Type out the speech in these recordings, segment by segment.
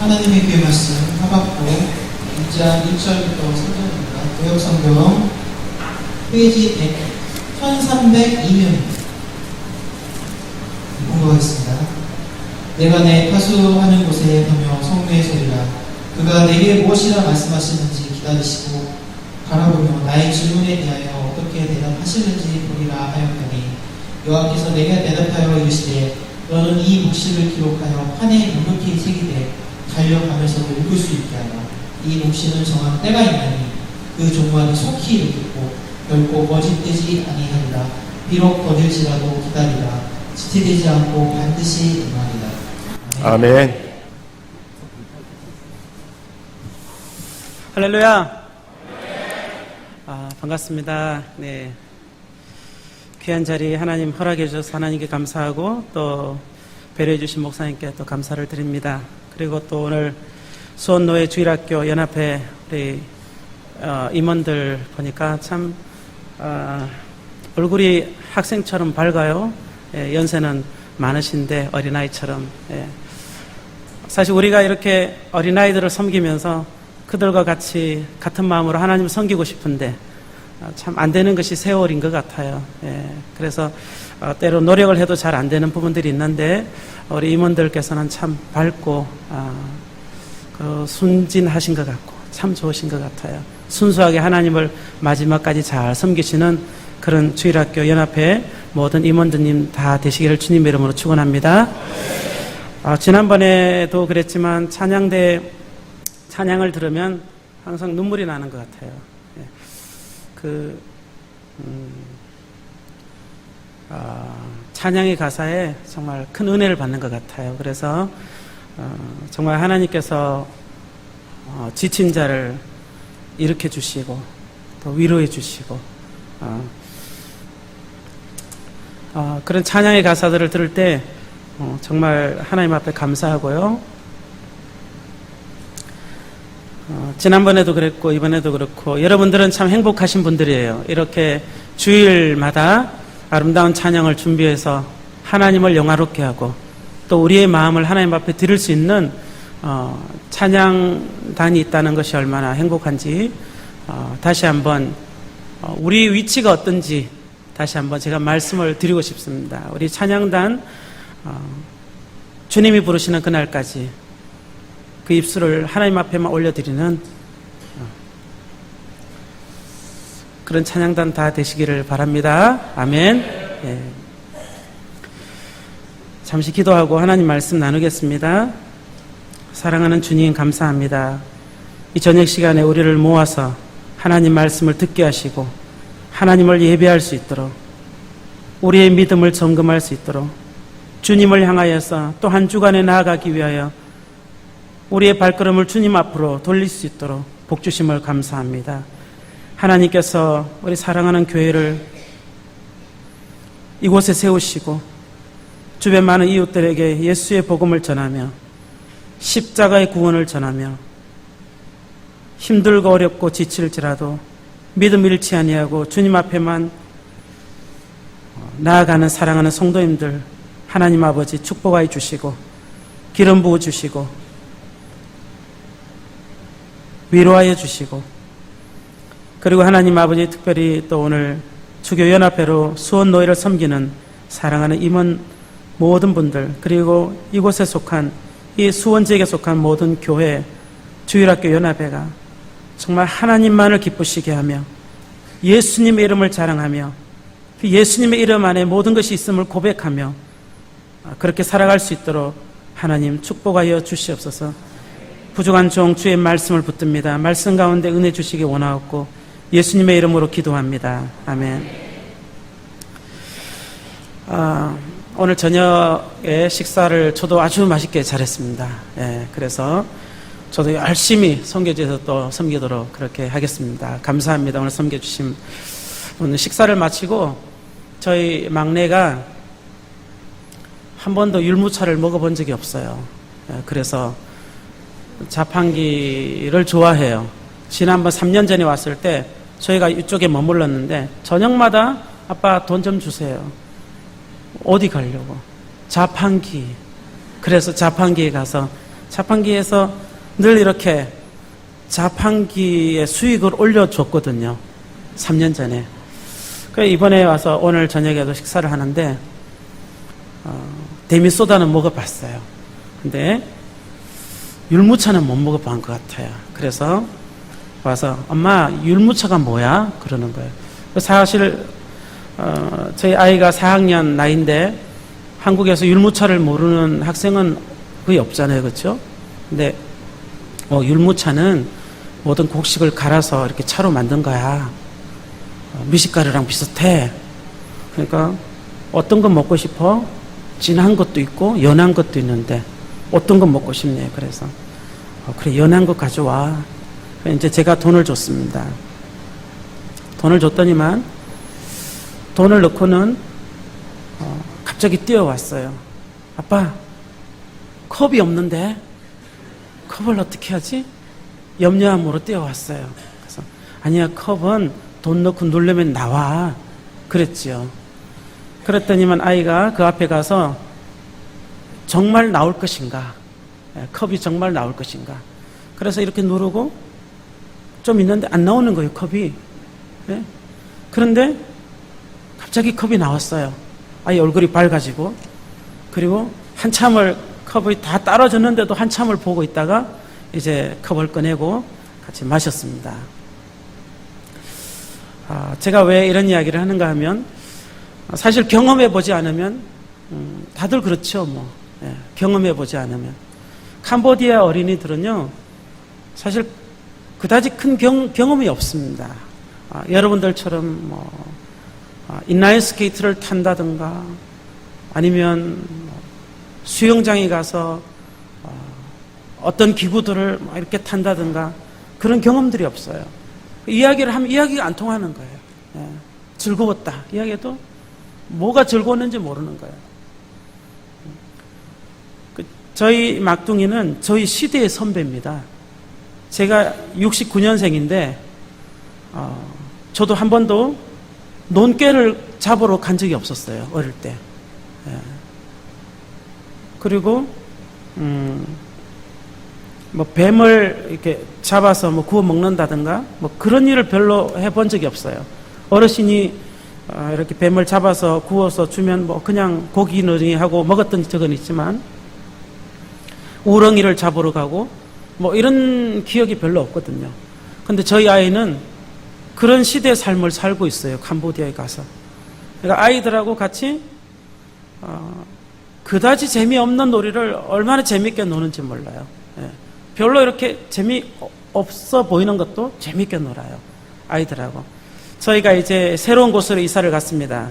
하나님의 귀의 말씀 하박국 2장 1절부터 3절입니다. 구역성경 페이지 1302면 공부하겠습니다. 내가 내 파수하는 곳에 가며 성루에 서리라. 그가 내게 무엇이라 말씀하시는지 기다리시고 바라보며 나의 질문에 대하여 어떻게 대답하시는지 보리라 하였더니 여호와께서 내게 대답하여 이르시되 너는 이 묵시를 기록하여 판에 묵묵히 새기되 달려가면서도 읽을 수 있게 하라. 이 묵시는 정한 때가 있나니 그 종말이 속히 이르겠고 결코 거짓되지 아니하리라. 비록 거닐지라도 기다리라. 지체되지 않고 반드시 임하리라. 아멘. 할렐루야. 반갑습니다. 네. 귀한 자리 하나님 허락해 주셔서 하나님께 감사하고 또 배려해 주신 목사님께 또 감사를 드립니다. 그리고 또 오늘 수원노예 주일학교 연합회 우리 임원들 보니까 참 얼굴이 학생처럼 밝아요. 예, 연세는 많으신데 어린아이처럼. 예. 사실 우리가 이렇게 어린아이들을 섬기면서 그들과 같이 같은 마음으로 하나님을 섬기고 싶은데 참 안 되는 것이 세월인 것 같아요. 예. 그래서 때로 노력을 해도 잘 안 되는 부분들이 있는데 우리 임원들께서는 참 밝고 순진하신 것 같고 참 좋으신 것 같아요. 순수하게 하나님을 마지막까지 잘 섬기시는 그런 주일학교 연합회 모든 임원들님 다 되시기를 주님의 이름으로 축원합니다. 지난번에도 그랬지만 찬양대 찬양을 들으면 항상 눈물이 나는 것 같아요. 찬양의 가사에 정말 큰 은혜를 받는 것 같아요. 그래서 정말 하나님께서 지친 자를 일으켜 주시고 또 위로해 주시고 그런 찬양의 가사들을 들을 때 정말 하나님 앞에 감사하고요. 지난번에도 그랬고 이번에도 그렇고 여러분들은 참 행복하신 분들이에요. 이렇게 주일마다 아름다운 찬양을 준비해서 하나님을 영화롭게 하고 또 우리의 마음을 하나님 앞에 드릴 수 있는 찬양단이 있다는 것이 얼마나 행복한지 다시 한번 우리 위치가 어떤지 다시 한번 제가 말씀을 드리고 싶습니다. 우리 찬양단 주님이 부르시는 그날까지 그 입술을 하나님 앞에만 올려드리는 그런 찬양단 다 되시기를 바랍니다. 아멘. 예. 잠시 기도하고 하나님 말씀 나누겠습니다. 사랑하는 주님 감사합니다. 이 저녁 시간에 우리를 모아서 하나님 말씀을 듣게 하시고 하나님을 예배할 수 있도록 우리의 믿음을 점검할 수 있도록 주님을 향하여서 또 한 주간에 나아가기 위하여 우리의 발걸음을 주님 앞으로 돌릴 수 있도록 복 주심을 감사합니다. 하나님께서 우리 사랑하는 교회를 이곳에 세우시고 주변 많은 이웃들에게 예수의 복음을 전하며 십자가의 구원을 전하며 힘들고 어렵고 지칠지라도 믿음 잃지 아니하고 주님 앞에만 나아가는 사랑하는 성도님들 하나님 아버지 축복하여 주시고 기름 부어 주시고 위로하여 주시고 그리고 하나님 아버지 특별히 또 오늘 주교연합회로 수원노예를 섬기는 사랑하는 임원 모든 분들 그리고 이곳에 속한 이 수원지역에 속한 모든 교회 주일학교 연합회가 정말 하나님만을 기쁘시게 하며 예수님의 이름을 자랑하며 예수님의 이름 안에 모든 것이 있음을 고백하며 그렇게 살아갈 수 있도록 하나님 축복하여 주시옵소서. 부족한 종 주의 말씀을 붙듭니다. 말씀 가운데 은혜 주시기 원하옵고 예수님의 이름으로 기도합니다. 아멘. 오늘 저녁에 식사를 저도 아주 맛있게 잘했습니다. 예, 그래서 저도 열심히 선교지에서 또 섬기도록 그렇게 하겠습니다. 감사합니다. 오늘 섬겨주심. 오늘 식사를 마치고 저희 막내가 한 번도 율무차를 먹어본 적이 없어요. 예, 그래서 자판기를 좋아해요. 지난번 3년 전에 왔을 때 저희가 이쪽에 머물렀는데 저녁마다 아빠 돈 좀 주세요. 어디 가려고? 자판기. 그래서 자판기에 가서 자판기에서 늘 이렇게 자판기의 수익을 올려줬거든요. 3년 전에. 이번에 와서 오늘 저녁에도 식사를 하는데 데미소다는 먹어봤어요. 근데 율무차는 못 먹어본 것 같아요. 그래서 와서 엄마 율무차가 뭐야? 그러는 거예요. 사실 저희 아이가 4학년 나이인데 한국에서 율무차를 모르는 학생은 거의 없잖아요. 그렇죠? 근데 율무차는 모든 곡식을 갈아서 이렇게 차로 만든 거야. 미숫가루랑 비슷해. 그러니까 어떤 거 먹고 싶어? 진한 것도 있고 연한 것도 있는데 어떤 거 먹고 싶네. 그래서 그래 연한 거 가져와. 이제 제가 돈을 줬습니다. 돈을 줬더니만 돈을 넣고는 갑자기 뛰어왔어요. 아빠 컵이 없는데 컵을 어떻게 하지? 염려함으로 뛰어왔어요. 그래서 아니야 컵은 돈 넣고 누르면 나와 그랬지요. 그랬더니만 아이가 그 앞에 가서 정말 나올 것인가, 컵이 정말 나올 것인가. 그래서 이렇게 누르고 좀 있는데 안 나오는 거예요, 컵이. 네? 그런데 갑자기 컵이 나왔어요. 아이 얼굴이 밝아지고, 그리고 한참을 컵이 다 떨어졌는데도 한참을 보고 있다가 이제 컵을 꺼내고 같이 마셨습니다. 제가 왜 이런 이야기를 하는가 하면 사실 경험해 보지 않으면 다들 그렇죠. 경험해 보지 않으면 캄보디아 어린이들은요 사실 그다지 큰 경험이 없습니다. 여러분들처럼 인라인 스케이트를 탄다든가 아니면 수영장에 가서 어떤 기구들을 이렇게 탄다든가 그런 경험들이 없어요. 이야기를 하면 이야기가 안 통하는 거예요. 즐거웠다 이야기해도 뭐가 즐거웠는지 모르는 거예요. 저희 막둥이는 저희 시대의 선배입니다. 제가 69년생인데 저도 한 번도 논개를 잡으러 간 적이 없었어요. 어릴 때. 그리고 뱀을 이렇게 잡아서 구워 먹는다든가 그런 일을 별로 해본 적이 없어요. 어르신이 이렇게 뱀을 잡아서 구워서 주면 그냥 고기놀이 하고 먹었던 적은 있지만 우렁이를 잡으러 가고 이런 기억이 별로 없거든요. 근데 저희 아이는 그런 시대의 삶을 살고 있어요. 캄보디아에 가서. 그러니까 아이들하고 같이 그다지 재미없는 놀이를 얼마나 재밌게 노는지 몰라요. 별로 이렇게 재미없어 보이는 것도 재밌게 놀아요. 아이들하고. 저희가 이제 새로운 곳으로 이사를 갔습니다.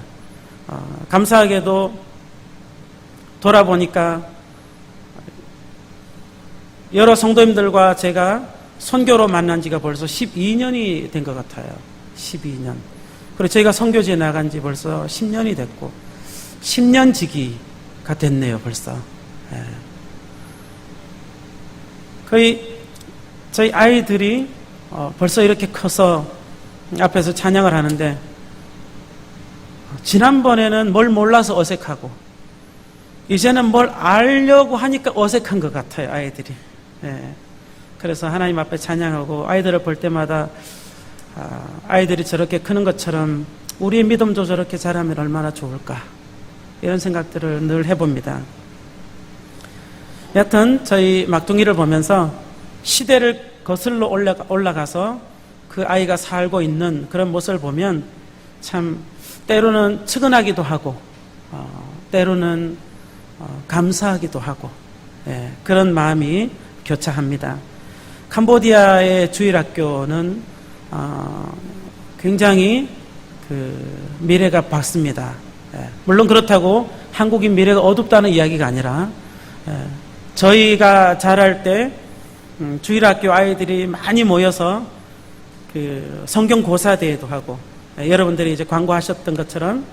감사하게도 돌아보니까 여러 성도님들과 제가 선교로 만난 지가 벌써 12년이 된 것 같아요. 12년. 그리고 저희가 선교지에 나간 지 벌써 10년이 됐고 10년 지기가 됐네요. 벌써. 거의 저희 아이들이 벌써 이렇게 커서 앞에서 찬양을 하는데 지난번에는 뭘 몰라서 어색하고 이제는 뭘 알려고 하니까 어색한 것 같아요. 아이들이. 그래서 하나님 앞에 찬양하고 아이들을 볼 때마다 아이들이 저렇게 크는 것처럼 우리의 믿음도 저렇게 자라면 얼마나 좋을까 이런 생각들을 늘 해봅니다. 여하튼 저희 막둥이를 보면서 시대를 거슬러 올라가서 그 아이가 살고 있는 그런 모습을 보면 참 때로는 측은하기도 하고 때로는 감사하기도 하고 그런 마음이 교차합니다. 캄보디아의 주일학교는 굉장히 미래가 밝습니다. 물론 그렇다고 한국인 미래가 어둡다는 이야기가 아니라 저희가 자랄 때 주일학교 아이들이 많이 모여서 성경 고사대회도 하고 여러분들이 이제 광고하셨던 것처럼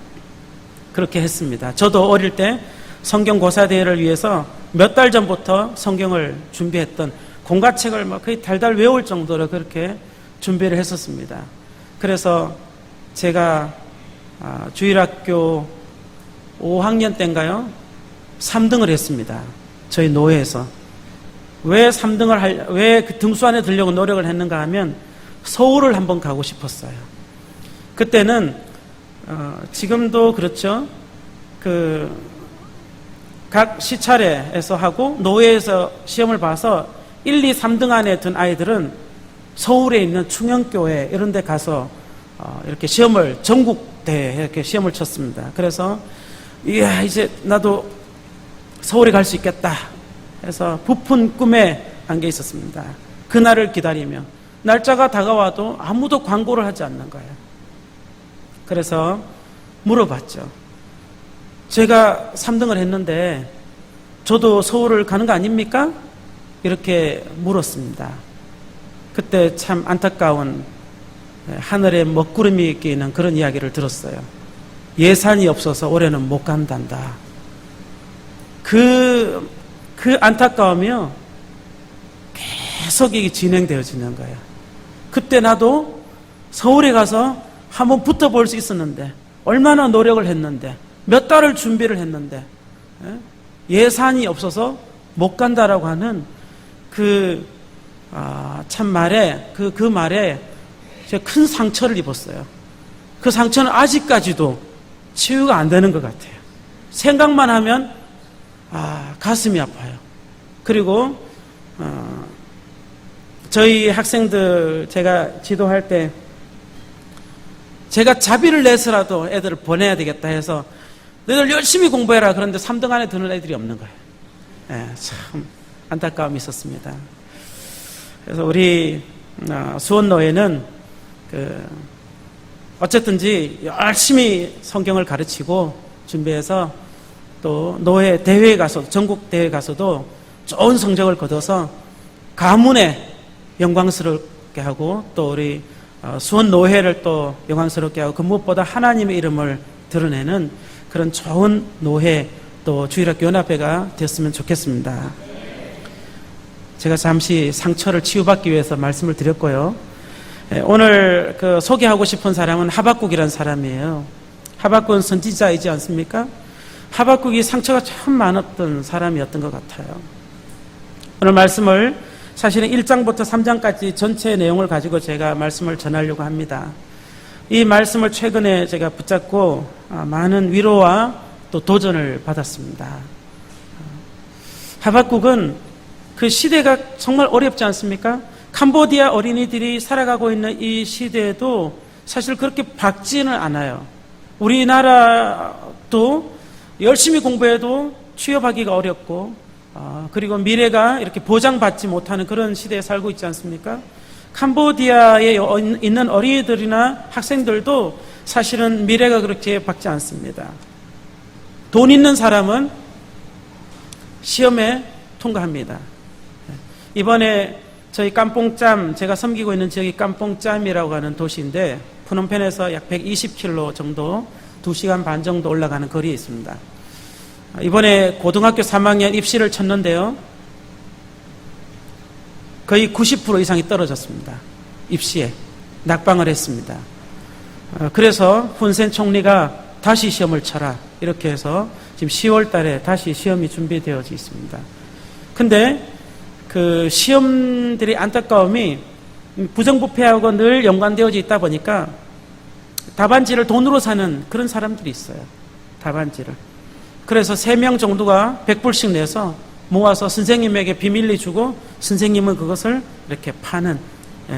그렇게 했습니다. 저도 어릴 때 성경 고사대회를 위해서 몇 달 전부터 성경을 준비했던 공과책을 거의 달달 외울 정도로 그렇게 준비를 했었습니다. 그래서 제가 주일학교 5학년 때인가요? 3등을 했습니다. 저희 노회에서. 왜 그 등수 안에 들려고 노력을 했는가 하면 서울을 한번 가고 싶었어요. 그때는 지금도 그렇죠. 각 시차례에서 하고 노회에서 시험을 봐서 1, 2, 3등 안에 든 아이들은 서울에 있는 충영교회 이런 데 가서 이렇게 시험을 전국대회 이렇게 시험을 쳤습니다. 그래서 이야 이제 나도 서울에 갈 수 있겠다 해서 부푼 꿈에 안겨 있었습니다. 그날을 기다리며 날짜가 다가와도 아무도 광고를 하지 않는 거예요. 그래서 물어봤죠. 제가 3등을 했는데 저도 서울을 가는 거 아닙니까? 이렇게 물었습니다. 그때 참 안타까운 하늘에 먹구름이 끼는 그런 이야기를 들었어요. 예산이 없어서 올해는 못 간단다. 그 안타까움이요 계속 이게 진행되어지는 거예요. 그때 나도 서울에 가서 한번 붙어볼 수 있었는데 얼마나 노력을 했는데 몇 달을 준비를 했는데 예산이 없어서 못 간다라고 하는 참 말에 그 말에 제가 큰 상처를 입었어요. 그 상처는 아직까지도 치유가 안 되는 것 같아요. 생각만 하면 가슴이 아파요. 그리고 저희 학생들 제가 지도할 때 제가 자비를 내서라도 애들을 보내야 되겠다 해서 너희들 열심히 공부해라. 그런데 3등 안에 드는 애들이 없는 거예요. 참 안타까움이 있었습니다. 그래서 우리 수원노회는 어쨌든지 열심히 성경을 가르치고 준비해서 또 노회 대회에 가서 전국 대회에 가서도 좋은 성적을 거둬서 가문에 영광스럽게 하고 또 우리 수원노회를 또 영광스럽게 하고 그 무엇보다 하나님의 이름을 드러내는 그런 좋은 노회 또 주일학교 연합회가 됐으면 좋겠습니다. 제가 잠시 상처를 치유받기 위해서 말씀을 드렸고요. 오늘 소개하고 싶은 사람은 하박국이라는 사람이에요. 하박국은 선지자이지 않습니까? 하박국이 상처가 참 많았던 사람이었던 것 같아요. 오늘 말씀을 사실은 1장부터 3장까지 전체 내용을 가지고 제가 말씀을 전하려고 합니다. 이 말씀을 최근에 제가 붙잡고 많은 위로와 또 도전을 받았습니다. 하박국은 그 시대가 정말 어렵지 않습니까? 캄보디아 어린이들이 살아가고 있는 이 시대에도 사실 그렇게 밝지는 않아요. 우리나라도 열심히 공부해도 취업하기가 어렵고 그리고 미래가 이렇게 보장받지 못하는 그런 시대에 살고 있지 않습니까? 캄보디아에 있는 어린이들이나 학생들도 사실은 미래가 그렇게 밝지 않습니다. 돈 있는 사람은 시험에 통과합니다. 이번에 저희 깜뽕짬, 제가 섬기고 있는 지역이 깜뽕짬이라고 하는 도시인데 푸놈펜에서 약 120km 정도 2시간 반 정도 올라가는 거리에 있습니다. 이번에 고등학교 3학년 입시를 쳤는데요. 거의 90% 이상이 떨어졌습니다. 입시에 낙방을 했습니다. 그래서 훈센 총리가 다시 시험을 쳐라 이렇게 해서 지금 10월 달에 다시 시험이 준비되어져 있습니다. 근데 그 시험들이 안타까움이 부정부패하고 늘 연관되어져 있다 보니까 답안지를 돈으로 사는 그런 사람들이 있어요. 답안지를. 그래서 3명 정도가 100불씩 내서 모아서 선생님에게 비밀리 주고 선생님은 그것을 이렇게 파는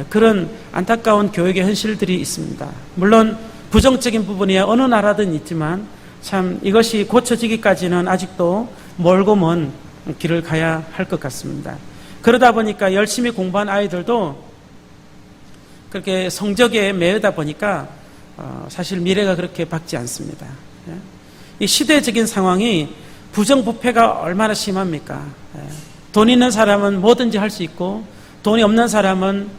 그런 안타까운 교육의 현실들이 있습니다. 물론 부정적인 부분이야 어느 나라든 있지만 참 이것이 고쳐지기까지는 아직도 멀고 먼 길을 가야 할 것 같습니다. 그러다 보니까 열심히 공부한 아이들도 그렇게 성적에 매여다 보니까 사실 미래가 그렇게 밝지 않습니다. 이 시대적인 상황이 부정부패가 얼마나 심합니까? 돈 있는 사람은 뭐든지 할 수 있고 돈이 없는 사람은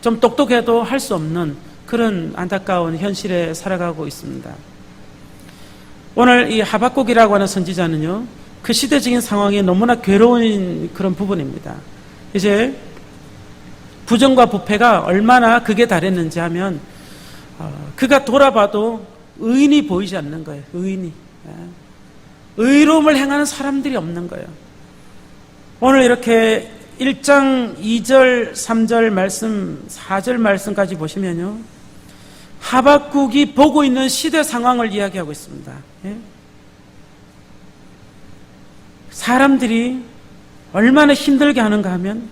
좀 똑똑해도 할 수 없는 그런 안타까운 현실에 살아가고 있습니다. 오늘 이 하박국이라고 하는 선지자는요, 그 시대적인 상황이 너무나 괴로운 그런 부분입니다. 이제 부정과 부패가 얼마나 극에 달했는지 하면 그가 돌아봐도 의인이 보이지 않는 거예요. 의인이. 의로움을 행하는 사람들이 없는 거예요. 오늘 이렇게 1장 2절, 3절 말씀, 4절 말씀까지 보시면요, 하박국이 보고 있는 시대 상황을 이야기하고 있습니다. 예? 사람들이 얼마나 힘들게 하는가 하면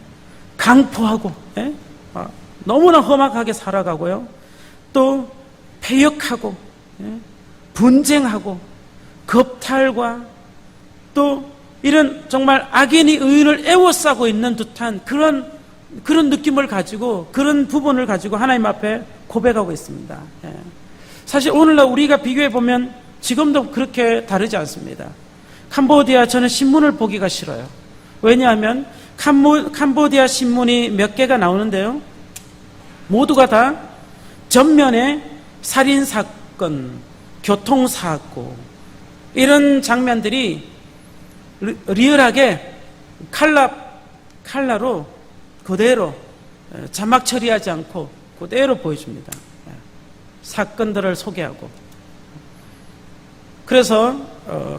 강포하고, 예? 너무나 험악하게 살아가고요, 또 패역하고, 예? 분쟁하고 겁탈과 또 이런 정말 악인이 의인을 애워싸고 있는 듯한 그런 느낌을 가지고, 그런 부분을 가지고 하나님 앞에 고백하고 있습니다. 예. 사실 오늘날 우리가 비교해 보면 지금도 그렇게 다르지 않습니다. 캄보디아, 저는 신문을 보기가 싫어요. 왜냐하면 캄보디아 신문이 몇 개가 나오는데요, 모두가 다 전면에 살인사건, 교통사고, 이런 장면들이 리얼하게 칼라로 그대로 자막 처리하지 않고 그대로 보여줍니다. 사건들을 소개하고. 그래서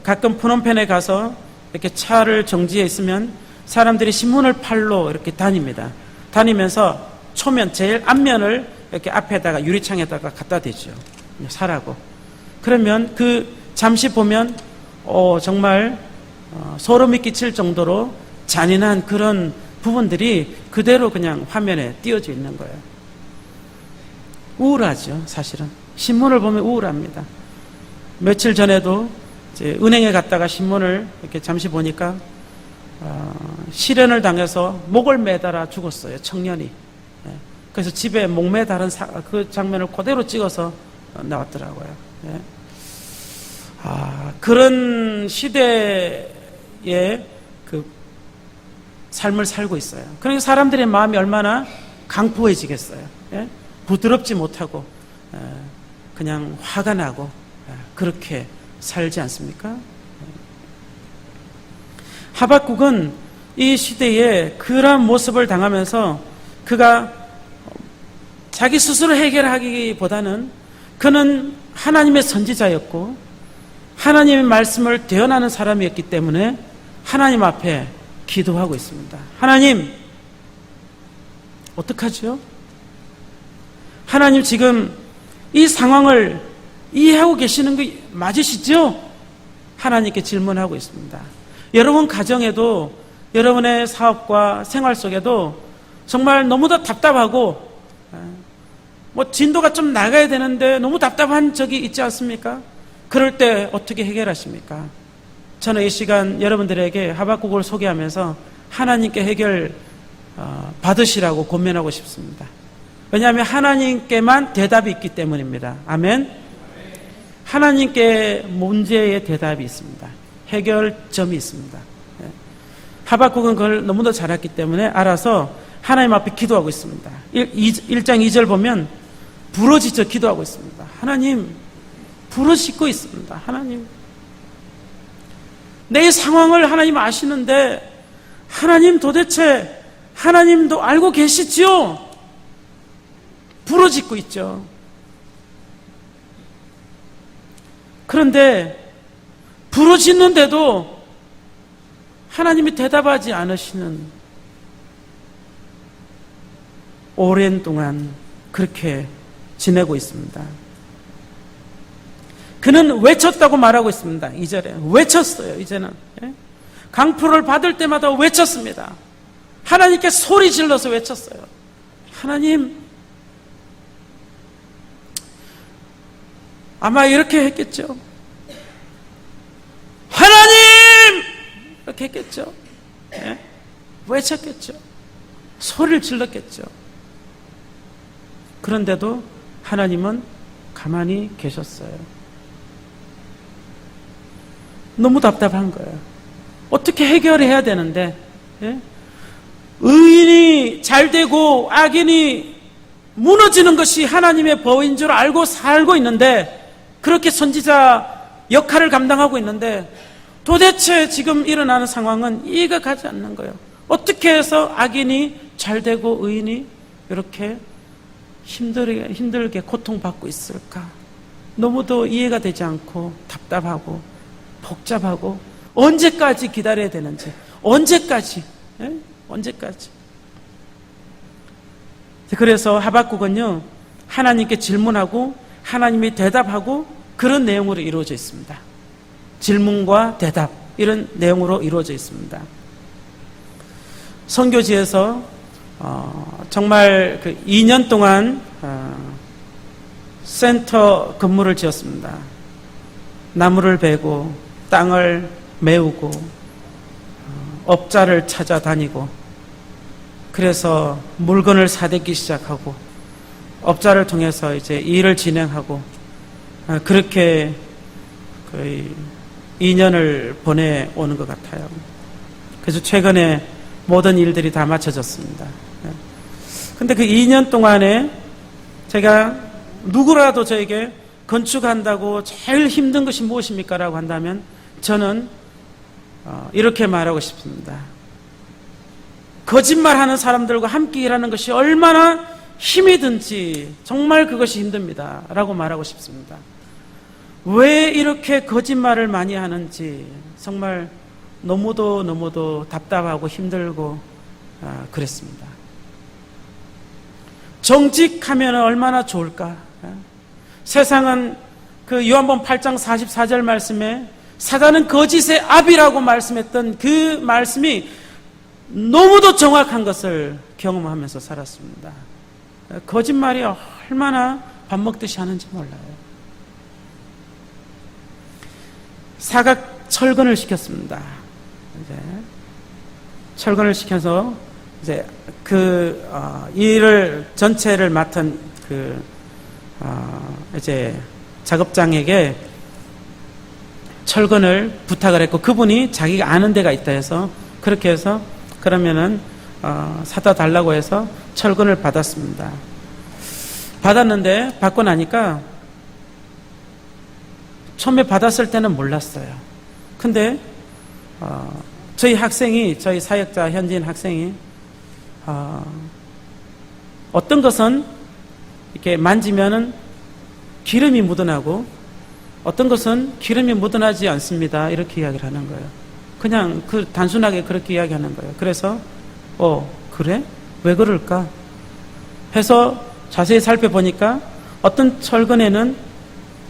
가끔 프놈펜에 가서 이렇게 차를 정지해 있으면 사람들이 신문을 팔로 이렇게 다닙니다. 다니면서 초면, 제일 앞면을 이렇게 앞에다가 유리창에다가 갖다 대죠. 사라고. 그러면 잠시 보면 정말 소름이 끼칠 정도로 잔인한 그런 부분들이 그대로 그냥 화면에 띄어져 있는 거예요. 우울하죠, 사실은. 신문을 보면 우울합니다. 며칠 전에도 이제 은행에 갔다가 신문을 이렇게 잠시 보니까 실연을 당해서 목을 매달아 죽었어요, 청년이. 그래서 집에 목 매달은 그 장면을 그대로 찍어서 나왔더라고요. 그런 시대의 그 삶을 살고 있어요. 그러니까 사람들의 마음이 얼마나 강포해지겠어요. 부드럽지 못하고 그냥 화가 나고 그렇게 살지 않습니까? 하박국은 이 시대에 그러한 모습을 당하면서 그가 자기 스스로 해결하기보다는 그는 하나님의 선지자였고 하나님의 말씀을 대언하는 사람이었기 때문에 하나님 앞에 기도하고 있습니다. 하나님, 어떡하죠? 하나님, 지금 이 상황을 이해하고 계시는 거 맞으시죠? 하나님께 질문하고 있습니다. 여러분 가정에도, 여러분의 사업과 생활 속에도 정말 너무도 답답하고 진도가 좀 나가야 되는데 너무 답답한 적이 있지 않습니까? 그럴 때 어떻게 해결하십니까? 저는 이 시간 여러분들에게 하박국을 소개하면서 하나님께 해결 받으시라고 권면하고 싶습니다. 왜냐하면 하나님께만 대답이 있기 때문입니다. 아멘. 하나님께 문제의 대답이 있습니다. 해결점이 있습니다. 하박국은 그걸 너무도 잘 알기 때문에 알아서 하나님 앞에 기도하고 있습니다. 1장 2절 보면 부러지쳐 기도하고 있습니다. 하나님, 부르짖고 있습니다. 하나님, 내 상황을 하나님 아시는데 하나님 도대체 하나님도 알고 계시지요? 부르짖고 있죠. 그런데 부르짖는데도 하나님이 대답하지 않으시는, 오랜 동안 그렇게 지내고 있습니다. 그는 외쳤다고 말하고 있습니다. 2절에 외쳤어요. 이제는 강포를 받을 때마다 외쳤습니다. 하나님께 소리 질러서 외쳤어요. 하나님, 아마 이렇게 했겠죠. 하나님! 이렇게 했겠죠. 외쳤겠죠. 소리를 질렀겠죠. 그런데도 하나님은 가만히 계셨어요. 너무 답답한 거예요. 어떻게 해결해야 되는데, 의인이 잘 되고 악인이 무너지는 것이 하나님의 법인 줄 알고 살고 있는데, 그렇게 선지자 역할을 감당하고 있는데 도대체 지금 일어나는 상황은 이해가 가지 않는 거예요. 어떻게 해서 악인이 잘 되고 의인이 이렇게 힘들게 고통받고 있을까? 너무도 이해가 되지 않고 답답하고 복잡하고, 언제까지 기다려야 되는지, 언제까지 예? 언제까지? 그래서 하박국은요, 하나님께 질문하고 하나님이 대답하고 그런 내용으로 이루어져 있습니다. 질문과 대답, 이런 내용으로 이루어져 있습니다. 선교지에서 정말 그 2년 동안 센터 근무를 지었습니다. 나무를 베고 땅을 메우고 업자를 찾아다니고, 그래서 물건을 사대기 시작하고 업자를 통해서 이제 일을 진행하고, 그렇게 거의 2년을 보내오는 것 같아요. 그래서 최근에 모든 일들이 다 마쳐졌습니다. 근데 그 2년 동안에 제가 누구라도 저에게 건축한다고 제일 힘든 것이 무엇입니까? 라고 한다면 저는 이렇게 말하고 싶습니다. 거짓말하는 사람들과 함께 일하는 것이 얼마나 힘이 든지 정말 그것이 힘듭니다. 라고 말하고 싶습니다. 왜 이렇게 거짓말을 많이 하는지 정말 너무도 답답하고 힘들고 그랬습니다. 정직하면 얼마나 좋을까? 세상은 그 요한복음 8장 44절 말씀에 사단은 거짓의 아비라고 말씀했던 그 말씀이 너무도 정확한 것을 경험하면서 살았습니다. 거짓말이 얼마나 밥 먹듯이 하는지 몰라요. 사각 철근을 시켰습니다. 이제 철근을 시켜서 이제 그 일을 전체를 맡은 그 이제 작업장에게 철근을 부탁을 했고, 그분이 자기가 아는 데가 있다 해서 그렇게 해서 그러면은 사다 달라고 해서 철근을 받았습니다. 받았는데 받고 나니까 처음에 받았을 때는 몰랐어요. 근데 저희 학생이, 저희 사역자 현지인 학생이 어떤 것은 이렇게 만지면은 기름이 묻어나고 어떤 것은 기름이 묻어나지 않습니다. 이렇게 이야기를 하는 거예요. 그냥 단순하게 그렇게 이야기하는 거예요. 그래서 그래? 왜 그럴까? 해서 자세히 살펴보니까 어떤 철근에는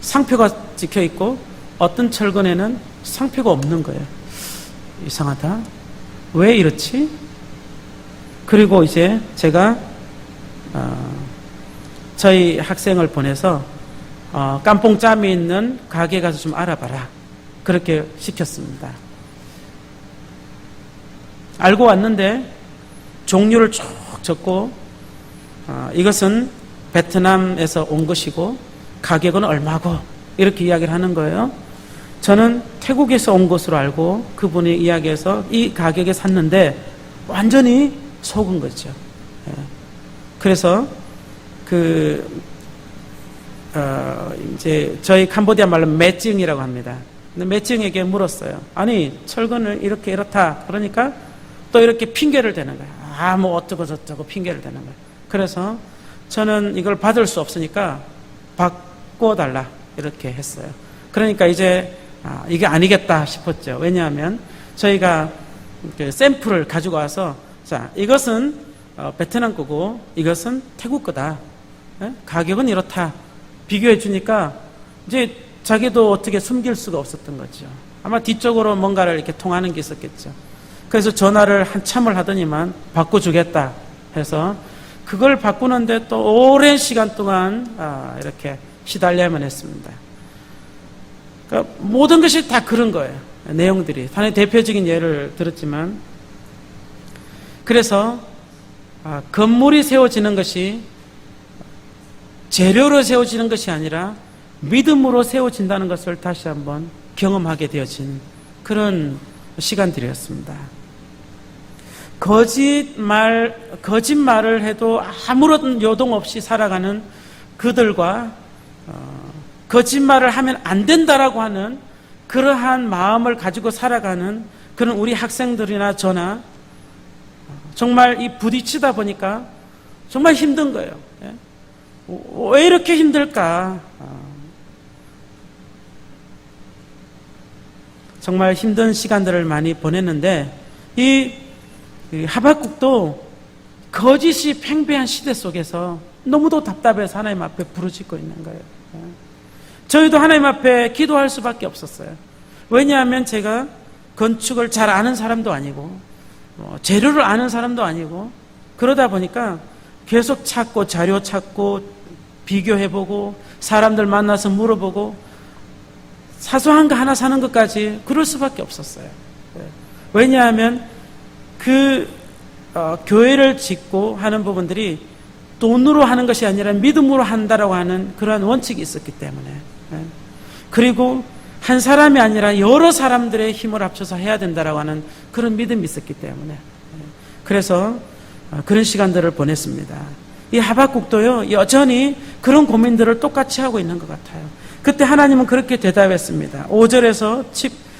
상표가 찍혀 있고 어떤 철근에는 상표가 없는 거예요. 이상하다. 왜 이렇지? 그리고 이제 제가 저희 학생을 보내서 깜뽕짬이 있는 가게 가서 좀 알아봐라. 그렇게 시켰습니다. 알고 왔는데 종류를 쭉 적고 이것은 베트남에서 온 것이고 가격은 얼마고 이렇게 이야기를 하는 거예요. 저는 태국에서 온 것으로 알고 그분이 이야기해서 이 가격에 샀는데 완전히 속은 거죠. 그래서 이제 저희 캄보디아 말로 매증이라고 합니다. 근데 매증에게 물었어요. 아니 철근을 이렇다. 그러니까 또 이렇게 핑계를 대는 거예요. 뭐 어쩌고 저쩌고 핑계를 대는 거예요. 그래서 저는 이걸 받을 수 없으니까 바꿔달라 이렇게 했어요. 그러니까 이제 이게 아니겠다 싶었죠. 왜냐하면 저희가 샘플을 가지고 와서 자, 이것은 베트남 거고 이것은 태국 거다. 가격은 이렇다. 비교해 주니까 이제 자기도 어떻게 숨길 수가 없었던 거죠. 아마 뒤쪽으로 뭔가를 이렇게 통하는 게 있었겠죠. 그래서 전화를 한참을 하더니만 바꿔주겠다 해서 그걸 바꾸는데 또 오랜 시간 동안 이렇게 시달려야만 했습니다. 그러니까 모든 것이 다 그런 거예요. 내용들이. 단의 대표적인 예를 들었지만, 그래서 건물이 세워지는 것이 재료로 세워지는 것이 아니라 믿음으로 세워진다는 것을 다시 한번 경험하게 되어진 그런 시간들이었습니다. 거짓말을 해도 아무런 요동 없이 살아가는 그들과 거짓말을 하면 안 된다라고 하는 그러한 마음을 가지고 살아가는 그런 우리 학생들이나 저나 정말 이 부딪히다 보니까 정말 힘든 거예요. 왜 이렇게 힘들까? 정말 힘든 시간들을 많이 보냈는데 이 하박국도 거짓이 팽배한 시대 속에서 너무도 답답해서 하나님 앞에 부르짖고 있는 거예요. 저희도 하나님 앞에 기도할 수밖에 없었어요. 왜냐하면 제가 건축을 잘 아는 사람도 아니고 재료를 아는 사람도 아니고 그러다 보니까 계속 찾고 자료 찾고 비교해보고 사람들 만나서 물어보고 사소한 거 하나 사는 것까지 그럴 수밖에 없었어요. 왜냐하면 교회를 짓고 하는 부분들이 돈으로 하는 것이 아니라 믿음으로 한다라고 하는 그러한 원칙이 있었기 때문에, 그리고 한 사람이 아니라 여러 사람들의 힘을 합쳐서 해야 된다라고 하는 그런 믿음이 있었기 때문에, 그래서 그런 시간들을 보냈습니다. 이 하박국도요, 여전히 그런 고민들을 똑같이 하고 있는 것 같아요. 그때 하나님은 그렇게 대답했습니다. 5절에서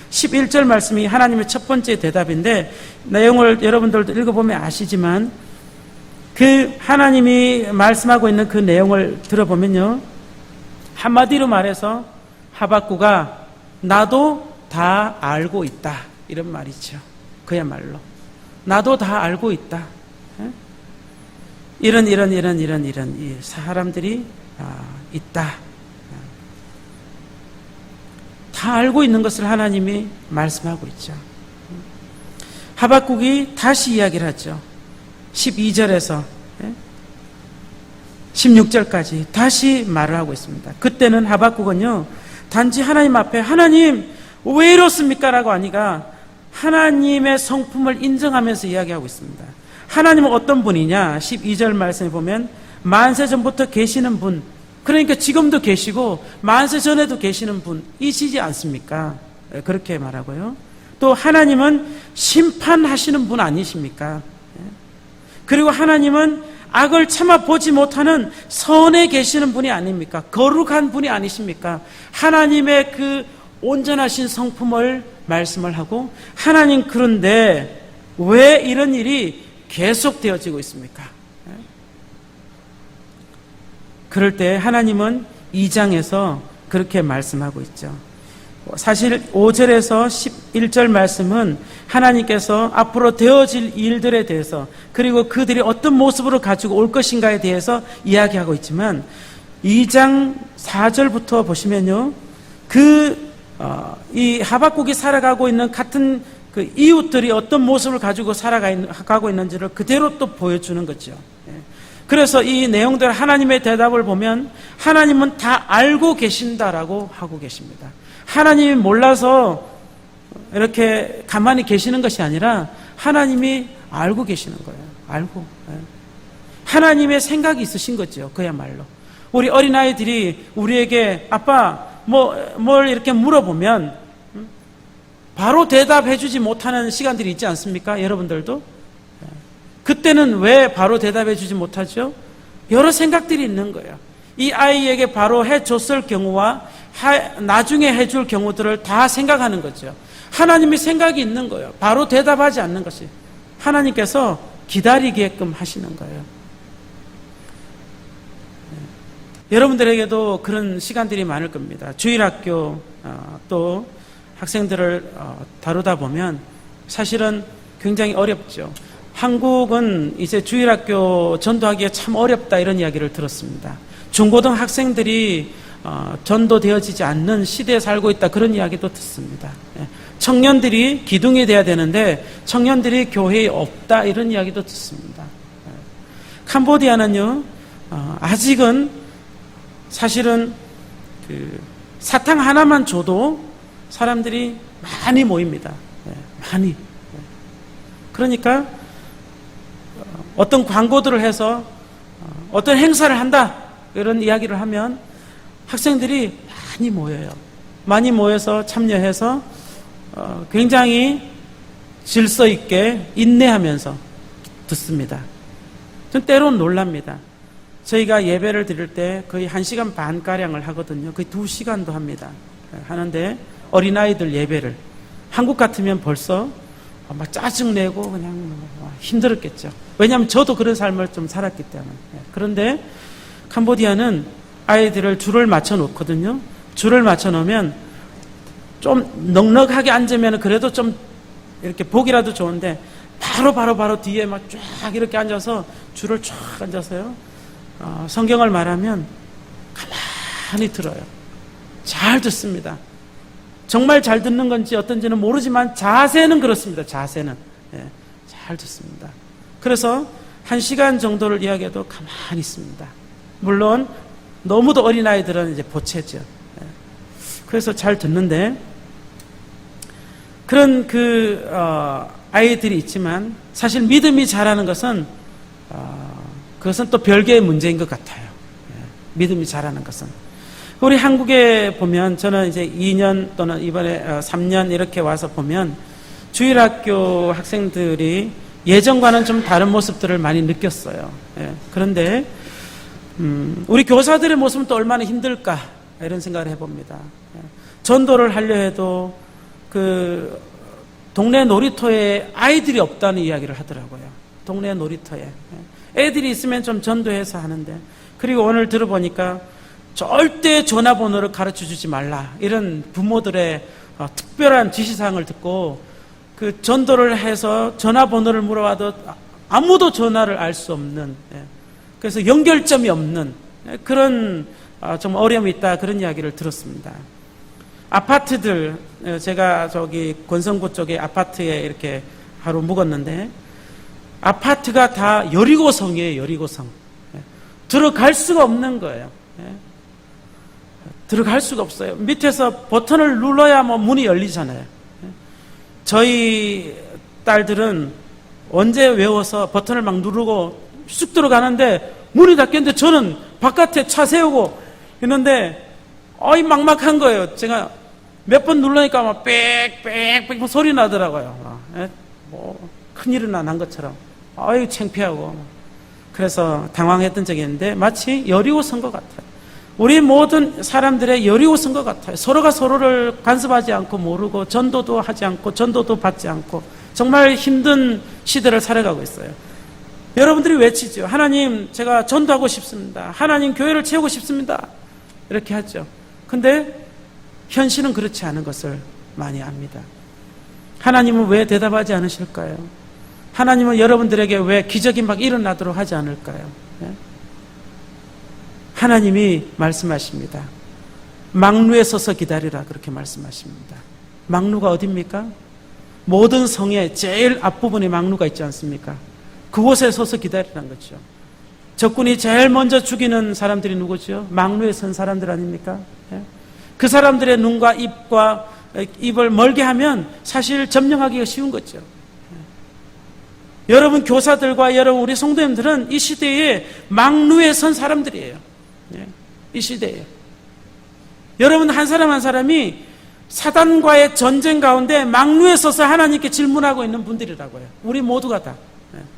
11절 말씀이 하나님의 첫 번째 대답인데, 내용을 여러분들도 읽어보면 아시지만, 그 하나님이 말씀하고 있는 그 내용을 들어보면요, 한마디로 말해서 하박국아, 나도 다 알고 있다, 이런 말이죠. 그야말로 나도 다 알고 있다. 이런 이 사람들이 있다. 다 알고 있는 것을 하나님이 말씀하고 있죠. 하박국이 다시 이야기를 하죠. 12절에서 16절까지 다시 말을 하고 있습니다. 그때는 하박국은요, 단지 하나님 앞에 하나님 왜 이렇습니까? 라고 하니까 하나님의 성품을 인정하면서 이야기하고 있습니다. 하나님은 어떤 분이냐? 12절 말씀에 보면 만세 전부터 계시는 분, 그러니까 지금도 계시고 만세 전에도 계시는 분이시지 않습니까? 그렇게 말하고요. 또 하나님은 심판하시는 분 아니십니까? 그리고 하나님은 악을 참아 보지 못하는 선에 계시는 분이 아닙니까? 거룩한 분이 아니십니까? 하나님의 그 온전하신 성품을 말씀을 하고, 하나님 그런데 왜 이런 일이 계속되어지고 있습니까? 그럴 때 하나님은 2장에서 그렇게 말씀하고 있죠. 사실 5절에서 11절 말씀은 하나님께서 앞으로 되어질 일들에 대해서, 그리고 그들이 어떤 모습으로 가지고 올 것인가에 대해서 이야기하고 있지만, 2장 4절부터 보시면요, 이 하박국이 살아가고 있는 같은 그 이웃들이 어떤 모습을 가지고 살아가고 있는지를 그대로 또 보여주는 거죠. 그래서 이 내용들 하나님의 대답을 보면 하나님은 다 알고 계신다라고 하고 계십니다. 하나님이 몰라서 이렇게 가만히 계시는 것이 아니라 하나님이 알고 계시는 거예요. 알고. 하나님의 생각이 있으신 거죠. 그야말로. 우리 어린아이들이 우리에게 아빠 뭘 이렇게 물어보면 바로 대답해 주지 못하는 시간들이 있지 않습니까? 여러분들도? 그때는 왜 바로 대답해 주지 못하죠? 여러 생각들이 있는 거예요. 이 아이에게 바로 해줬을 경우와 나중에 해줄 경우들을 다 생각하는 거죠. 하나님이 생각이 있는 거예요. 바로 대답하지 않는 것이. 하나님께서 기다리게끔 하시는 거예요. 여러분들에게도 그런 시간들이 많을 겁니다. 주일학교 또 학생들을 다루다 보면 사실은 굉장히 어렵죠. 한국은 이제 주일학교 전도하기가 참 어렵다, 이런 이야기를 들었습니다. 중고등 학생들이 전도되어지지 않는 시대에 살고 있다, 그런 이야기도 듣습니다. 청년들이 기둥이 돼야 되는데 청년들이 교회에 없다, 이런 이야기도 듣습니다. 캄보디아는요, 아직은 사실은 사탕 하나만 줘도 사람들이 많이 모입니다. 많이. 그러니까 어떤 광고들을 해서 어떤 행사를 한다, 이런 이야기를 하면 학생들이 많이 모여요. 많이 모여서 참여해서 굉장히 질서 있게 인내하면서 듣습니다. 전 때로는 놀랍니다. 저희가 예배를 드릴 때 거의 1시간 반가량을 하거든요. 거의 2시간도 합니다. 하는데 어린아이들 예배를, 한국 같으면 벌써 막 짜증내고 그냥 힘들었겠죠. 왜냐하면 저도 그런 삶을 좀 살았기 때문에. 그런데 캄보디아는 아이들을 줄을 맞춰 놓거든요. 줄을 맞춰 놓으면 좀 넉넉하게 앉으면 그래도 좀 이렇게 보기라도 좋은데 바로 뒤에 막 쫙 이렇게 앉아서 줄을 쫙 앉아서요. 성경을 말하면 가만히 들어요. 잘 듣습니다. 정말 잘 듣는 건지 어떤지는 모르지만 자세는 그렇습니다. 자세는 잘 듣습니다. 그래서 1시간 정도를 이야기해도 가만히 있습니다. 물론 너무도 어린아이들은 이제 보채죠. 그래서 잘 듣는데 그런 아이들이 있지만 사실 믿음이 자라는 것은 그것은 또 별개의 문제인 것 같아요. 믿음이 자라는 것은. 우리 한국에 보면 저는 이제 2년 또는 이번에 3년 이렇게 와서 보면 주일학교 학생들이 예전과는 좀 다른 모습들을 많이 느꼈어요. 그런데 우리 교사들의 모습은 또 얼마나 힘들까 이런 생각을 해봅니다. 전도를 하려 해도 그 동네 놀이터에 아이들이 없다는 이야기를 하더라고요. 동네 놀이터에 애들이 있으면 좀 전도해서 하는데, 그리고 오늘 들어보니까 절대 전화번호를 가르쳐 주지 말라 이런 부모들의 특별한 지시사항을 듣고 그 전도를 해서 전화번호를 물어봐도 아무도 전화를 알 수 없는, 그래서 연결점이 없는 그런 좀 어려움이 있다, 그런 이야기를 들었습니다. 아파트들, 제가 저기 권성구 쪽에 아파트에 이렇게 하루 묵었는데 아파트가 다 여리고성이에요. 여리고성. 들어갈 수가 없는 거예요. 들어갈 수가 없어요. 밑에서 버튼을 눌러야 뭐 문이 열리잖아요. 저희 딸들은 언제 외워서 버튼을 막 누르고 쑥 들어가는데 문이 닫혔는데 저는 바깥에 차 세우고 있는데 막막한 거예요. 제가 몇 번 누르니까 막 빽빽빽 소리 나더라고요. 뭐 큰일은 안 한 것처럼. 창피하고. 그래서 당황했던 적이 있는데 마치 여리고성 것 같아요. 우리 모든 사람들의 여리고성 것 같아요. 서로가 서로를 간섭하지 않고 모르고 전도도 하지 않고 전도도 받지 않고 정말 힘든 시대를 살아가고 있어요. 여러분들이 외치죠. 하나님, 제가 전도하고 싶습니다. 하나님, 교회를 채우고 싶습니다. 이렇게 하죠. 근데 현실은 그렇지 않은 것을 많이 압니다. 하나님은 왜 대답하지 않으실까요? 하나님은 여러분들에게 왜 기적이 막 일어나도록 하지 않을까요? 하나님이 말씀하십니다. 망루에 서서 기다리라, 그렇게 말씀하십니다. 망루가 어디입니까? 모든 성에 제일 앞부분에 망루가 있지 않습니까? 그곳에 서서 기다리라는 거죠. 적군이 제일 먼저 죽이는 사람들이 누구죠? 망루에 선 사람들 아닙니까? 그 사람들의 눈과 입을 멀게 하면 사실 점령하기가 쉬운 거죠. 여러분 교사들과 여러분 우리 성도님들은 이 시대에 망루에 선 사람들이에요. 이 시대에 여러분 한 사람 한 사람이 사단과의 전쟁 가운데 망루에 서서 하나님께 질문하고 있는 분들이라고요. 우리 모두가 다.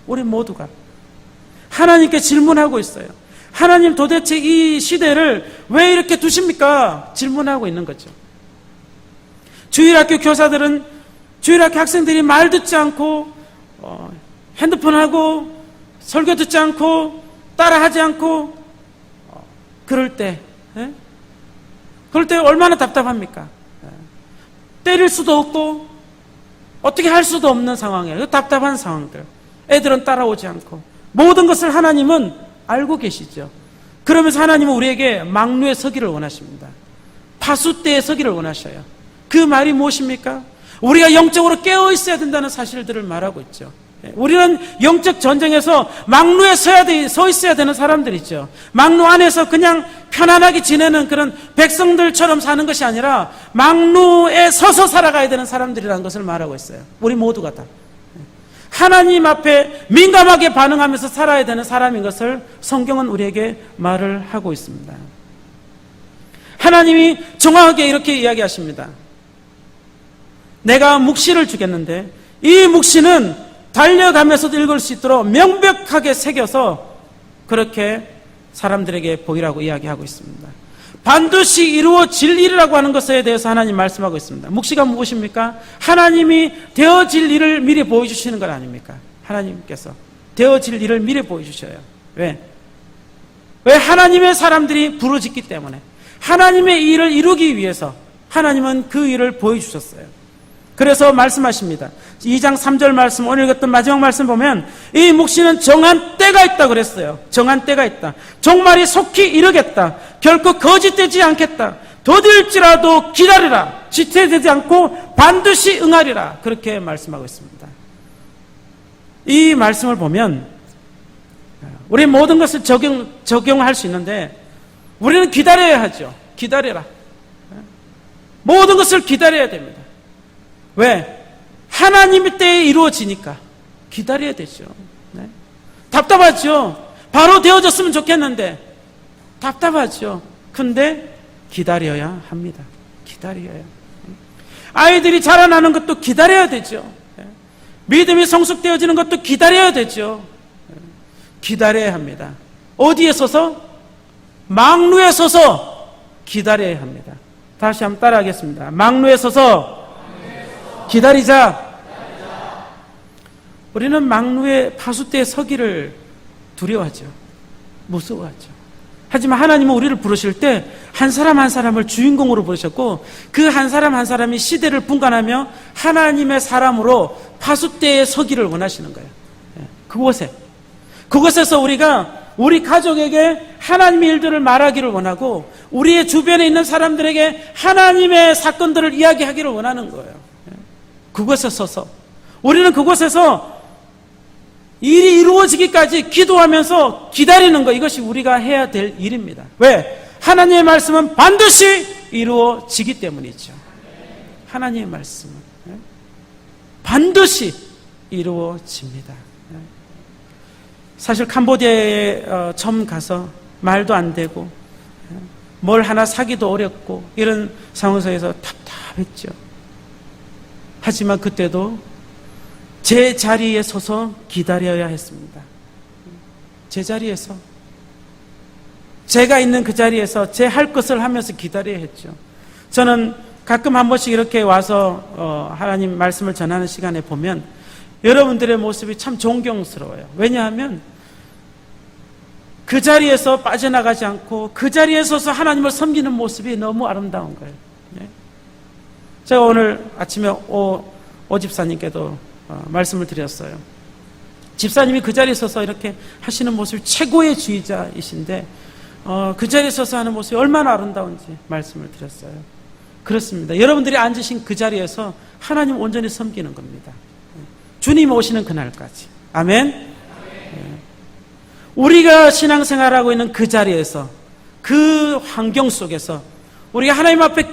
우리 모두가 하나님께 질문하고 있어요. 하나님, 도대체 이 시대를 왜 이렇게 두십니까? 질문하고 있는 거죠. 주일학교 교사들은, 주일학교 학생들이 말 듣지 않고 핸드폰하고 설교 듣지 않고 따라하지 않고 그럴 때 얼마나 답답합니까? 때릴 수도 없고 어떻게 할 수도 없는 상황이에요. 답답한 상황들. 애들은 따라오지 않고 모든 것을 하나님은 알고 계시죠. 그러면서 하나님은 우리에게 망루에 서기를 원하십니다. 파수대에 서기를 원하셔요. 그 말이 무엇입니까? 우리가 영적으로 깨어 있어야 된다는 사실들을 말하고 있죠. 우리는 영적 전쟁에서 망루에 서 있어야 되는 사람들이죠. 망루 안에서 그냥 편안하게 지내는 그런 백성들처럼 사는 것이 아니라 망루에 서서 살아가야 되는 사람들이라는 것을 말하고 있어요. 우리 모두가 다. 하나님 앞에 민감하게 반응하면서 살아야 되는 사람인 것을 성경은 우리에게 말을 하고 있습니다. 하나님이 정확하게 이렇게 이야기하십니다. 내가 묵시를 주겠는데 이 묵시는 달려가면서도 읽을 수 있도록 명백하게 새겨서 그렇게 사람들에게 보이라고 이야기하고 있습니다. 반드시 이루어질 일이라고 하는 것에 대해서 하나님 말씀하고 있습니다. 묵시가 무엇입니까? 하나님이 되어질 일을 미리 보여주시는 것 아닙니까? 하나님께서 되어질 일을 미리 보여주셔요. 왜? 하나님의 사람들이 부르짖기 때문에 하나님의 일을 이루기 위해서 하나님은 그 일을 보여주셨어요. 그래서 말씀하십니다. 2장 3절 말씀, 오늘 읽었던 마지막 말씀 보면 이 묵시는 정한 때가 있다 그랬어요. 정한 때가 있다. 종말이 속히 이르겠다. 결코 거짓되지 않겠다. 더딜지라도 기다리라. 지체되지 않고 반드시 응하리라. 그렇게 말씀하고 있습니다. 이 말씀을 보면 우리 모든 것을 적용할 수 있는데 우리는 기다려야 하죠. 기다려라. 모든 것을 기다려야 됩니다. 왜? 하나님의 때에 이루어지니까 기다려야 되죠. 네? 답답하죠. 바로 되어졌으면 좋겠는데 답답하죠. 근데 기다려야 합니다. 기다려야. 아이들이 자라나는 것도 기다려야 되죠. 믿음이 성숙되어지는 것도 기다려야 되죠. 기다려야 합니다. 어디에 서서? 망루에 서서 기다려야 합니다. 다시 한번 따라하겠습니다. 망루에 서서 기다리자. 우리는 망루의 파수대에 서기를 두려워하죠. 무서워하죠. 하지만 하나님은 우리를 부르실 때 한 사람 한 사람을 주인공으로 부르셨고 그 한 사람 한 사람이 시대를 분간하며 하나님의 사람으로 파수대에 서기를 원하시는 거예요. 그곳에서 우리 가족에게 하나님의 일들을 말하기를 원하고 우리의 주변에 있는 사람들에게 하나님의 사건들을 이야기하기를 원하는 거예요. 그곳에 서서 우리는 그곳에서 일이 이루어지기까지 기도하면서 기다리는 거, 이것이 우리가 해야 될 일입니다. 왜? 하나님의 말씀은 반드시 이루어지기 때문이죠. 하나님의 말씀은 반드시 이루어집니다. 사실 캄보디아에 처음 가서 말도 안 되고 뭘 하나 사기도 어렵고 이런 상황에서 답답했죠. 하지만 그때도 제 자리에 서서 기다려야 했습니다. 제 자리에서, 제가 있는 그 자리에서 제 할 것을 하면서 기다려야 했죠. 저는 가끔 한 번씩 이렇게 와서 하나님 말씀을 전하는 시간에 보면 여러분들의 모습이 참 존경스러워요. 왜냐하면 그 자리에서 빠져나가지 않고 그 자리에 서서 하나님을 섬기는 모습이 너무 아름다운 거예요. 제가 오늘 아침에 오 집사님께도 말씀을 드렸어요. 집사님이 그 자리에 서서 이렇게 하시는 모습이 최고의 주의자이신데 그 자리에 서서 하는 모습이 얼마나 아름다운지 말씀을 드렸어요. 그렇습니다. 여러분들이 앉으신 그 자리에서 하나님 온전히 섬기는 겁니다. 주님 오시는 그날까지. 아멘. 우리가 신앙생활하고 있는 그 자리에서, 그 환경 속에서 우리가 하나님 앞에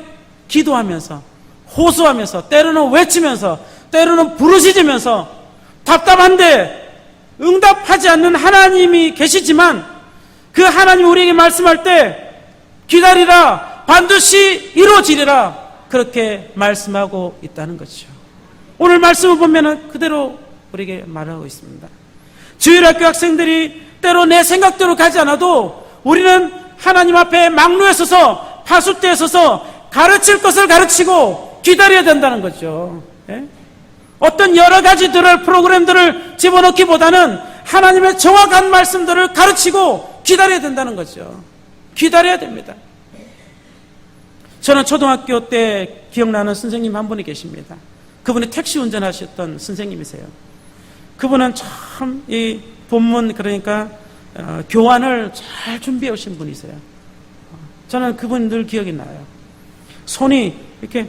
기도하면서, 호소하면서, 때로는 외치면서, 때로는 부르짖으면서 답답한데 응답하지 않는 하나님이 계시지만 그 하나님이 우리에게 말씀할 때 기다리라, 반드시 이루어지리라, 그렇게 말씀하고 있다는 것이죠. 오늘 말씀을 보면 그대로 우리에게 말하고 있습니다. 주일학교 학생들이 때로 내 생각대로 가지 않아도 우리는 하나님 앞에 망루에 서서, 파수대에 서서 가르칠 것을 가르치고 기다려야 된다는 거죠. 어떤 여러 가지들을, 프로그램들을 집어넣기보다는 하나님의 정확한 말씀들을 가르치고 기다려야 된다는 거죠. 기다려야 됩니다. 저는 초등학교 때 기억나는 선생님 한 분이 계십니다. 그분이 택시 운전하셨던 선생님이세요. 그분은 참 이 본문, 그러니까 교환을 잘 준비해 오신 분이세요. 저는 그분 늘 기억이 나요. 손이 이렇게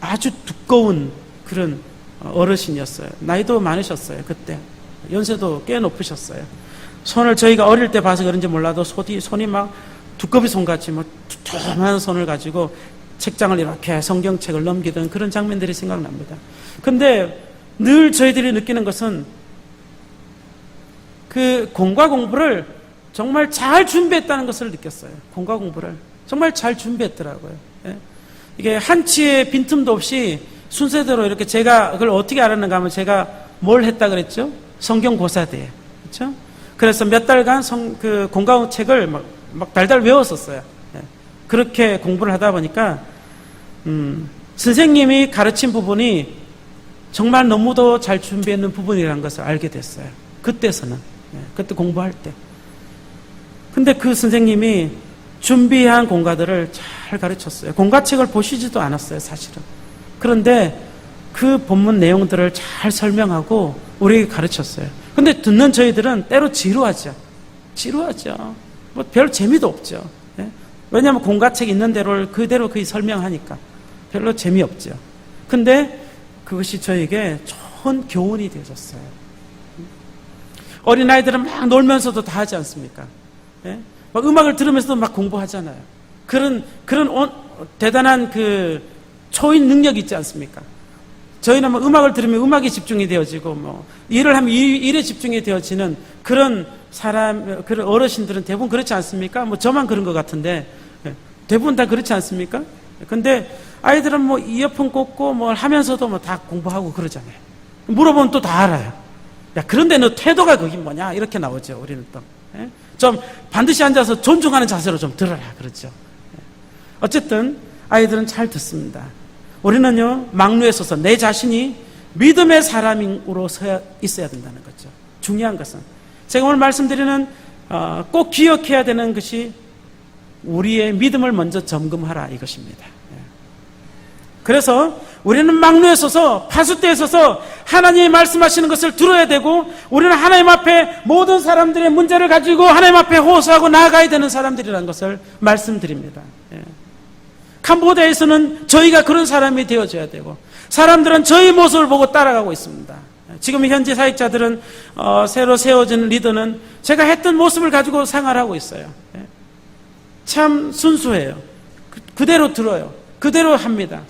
아주 두꺼운 그런 어르신이었어요. 나이도 많으셨어요. 그때 연세도 꽤 높으셨어요. 손을 저희가 어릴 때 봐서 그런지 몰라도 손이 막 두꺼비 손같이 뭐 두툼한 손을 가지고 책장을 이렇게 성경책을 넘기던 그런 장면들이 생각납니다. 근데 늘 저희들이 느끼는 것은 그 공과 공부를 정말 잘 준비했다는 것을 느꼈어요. 공과 공부를 정말 잘 준비했더라고요. 이게 한치의 빈틈도 없이 순서대로 이렇게, 제가 그걸 어떻게 알았는가 하면 제가 뭘 했다 그랬죠? 성경 고사대에. 그렇죠? 그래서 몇 달간 그 공과 책을 막 달달 외웠었어요. 그렇게 공부를 하다 보니까 선생님이 가르친 부분이 정말 너무도 잘 준비했는 부분이라는 것을 알게 됐어요. 그때서는. 그때 공부할 때. 근데 그 선생님이 준비한 공과들을 잘 가르쳤어요. 공과책을 보시지도 않았어요, 사실은. 그런데 그 본문 내용들을 잘 설명하고 우리에게 가르쳤어요. 근데 듣는 저희들은 때로 지루하죠. 뭐 별 재미도 없죠. 예? 왜냐하면 공과책 있는 대로를 그대로 거의 설명하니까 별로 재미없죠. 근데 그것이 저에게 좋은 교훈이 되어졌어요. 어린아이들은 막 놀면서도 다 하지 않습니까? 예? 막 음악을 들으면서도 막 공부하잖아요. 그런 대단한 그 초인 능력이 있지 않습니까? 저희는 뭐 음악을 들으면 음악에 집중이 되어지고, 뭐 일을 하면 일에 집중이 되어지는 그런 그런 어르신들은 대부분 그렇지 않습니까? 뭐 저만 그런 것 같은데, 대부분 다 그렇지 않습니까? 근데 아이들은 뭐 이어폰 꽂고 뭘 하면서도 뭐 다 공부하고 그러잖아요. 물어보면 또 다 알아요. 야, 그런데 너 태도가 거긴 뭐냐? 이렇게 나오죠, 우리는 또. 좀 반드시 앉아서 존중하는 자세로 좀 들어라, 그렇죠. 어쨌든 아이들은 잘 듣습니다. 우리는요, 막루에 서서 내 자신이 믿음의 사람으로 서 있어야 된다는 거죠. 중요한 것은 제가 오늘 말씀드리는 꼭 기억해야 되는 것이 우리의 믿음을 먼저 점검하라 이것입니다. 그래서 우리는 막루에 서서 파수대에 서서 하나님이 말씀하시는 것을 들어야 되고, 우리는 하나님 앞에 모든 사람들의 문제를 가지고 하나님 앞에 호소하고 나아가야 되는 사람들이라는 것을 말씀드립니다. 캄보디아에서는 저희가 그런 사람이 되어줘야 되고, 사람들은 저희 모습을 보고 따라가고 있습니다. 지금 현재 사역자들은 새로 세워진 리더는 제가 했던 모습을 가지고 생활하고 있어요. 참 순수해요. 그대로 들어요. 그대로 합니다.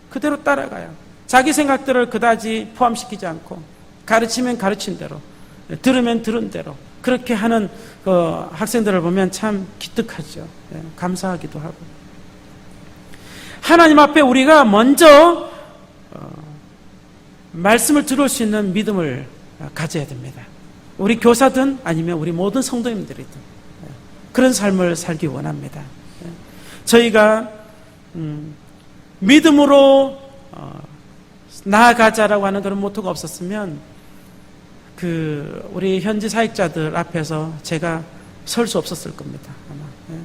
그대로 따라가요. 자기 생각들을 그다지 포함시키지 않고, 가르치면 가르친 대로, 들으면 들은 대로 그렇게 하는 학생들을 보면 참 기특하죠. 감사하기도 하고. 하나님 앞에 우리가 먼저 말씀을 들을 수 있는 믿음을 가져야 됩니다. 우리 교사든 아니면 우리 모든 성도님들이든 그런 삶을 살기 원합니다. 저희가 믿음으로 나아가자라고 하는 그런 모토가 없었으면 우리 현지 사역자들 앞에서 제가 설 수 없었을 겁니다. 아마.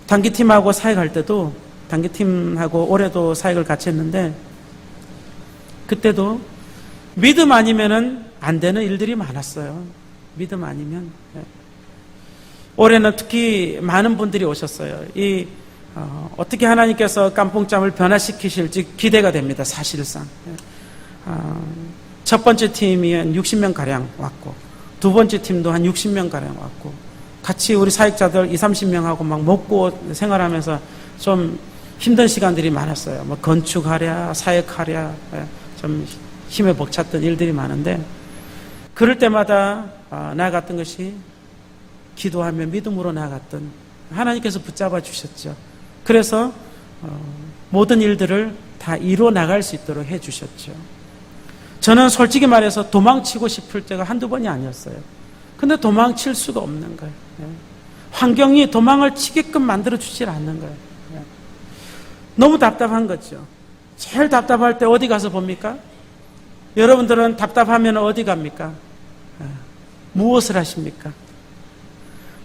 단기팀하고 사역할 때도, 단기팀하고 올해도 사역을 같이 했는데, 그때도 믿음 아니면은 안 되는 일들이 많았어요. 믿음 아니면. 올해는 특히 많은 분들이 오셨어요. 어떻게 하나님께서 깜뽕짬을 변화시키실지 기대가 됩니다. 사실상. 첫 번째 팀이 한 60명가량 왔고, 두 번째 팀도 한 60명가량 왔고, 같이 우리 사역자들 20-30명하고 막 먹고 생활하면서 좀 힘든 시간들이 많았어요. 뭐 건축하랴, 사역하랴, 좀 힘에 벅찼던 일들이 많은데, 그럴 때마다 나아갔던 것이 기도하며 믿음으로 나아갔던, 하나님께서 붙잡아 주셨죠. 그래서 모든 일들을 다 이루어 나갈 수 있도록 해 주셨죠. 저는 솔직히 말해서 도망치고 싶을 때가 한두 번이 아니었어요. 근데 도망칠 수가 없는 거예요. 환경이 도망을 치게끔 만들어 주질 않는 거예요. 너무 답답한 거죠. 제일 답답할 때 어디 가서 봅니까? 여러분들은 답답하면 어디 갑니까? 무엇을 하십니까?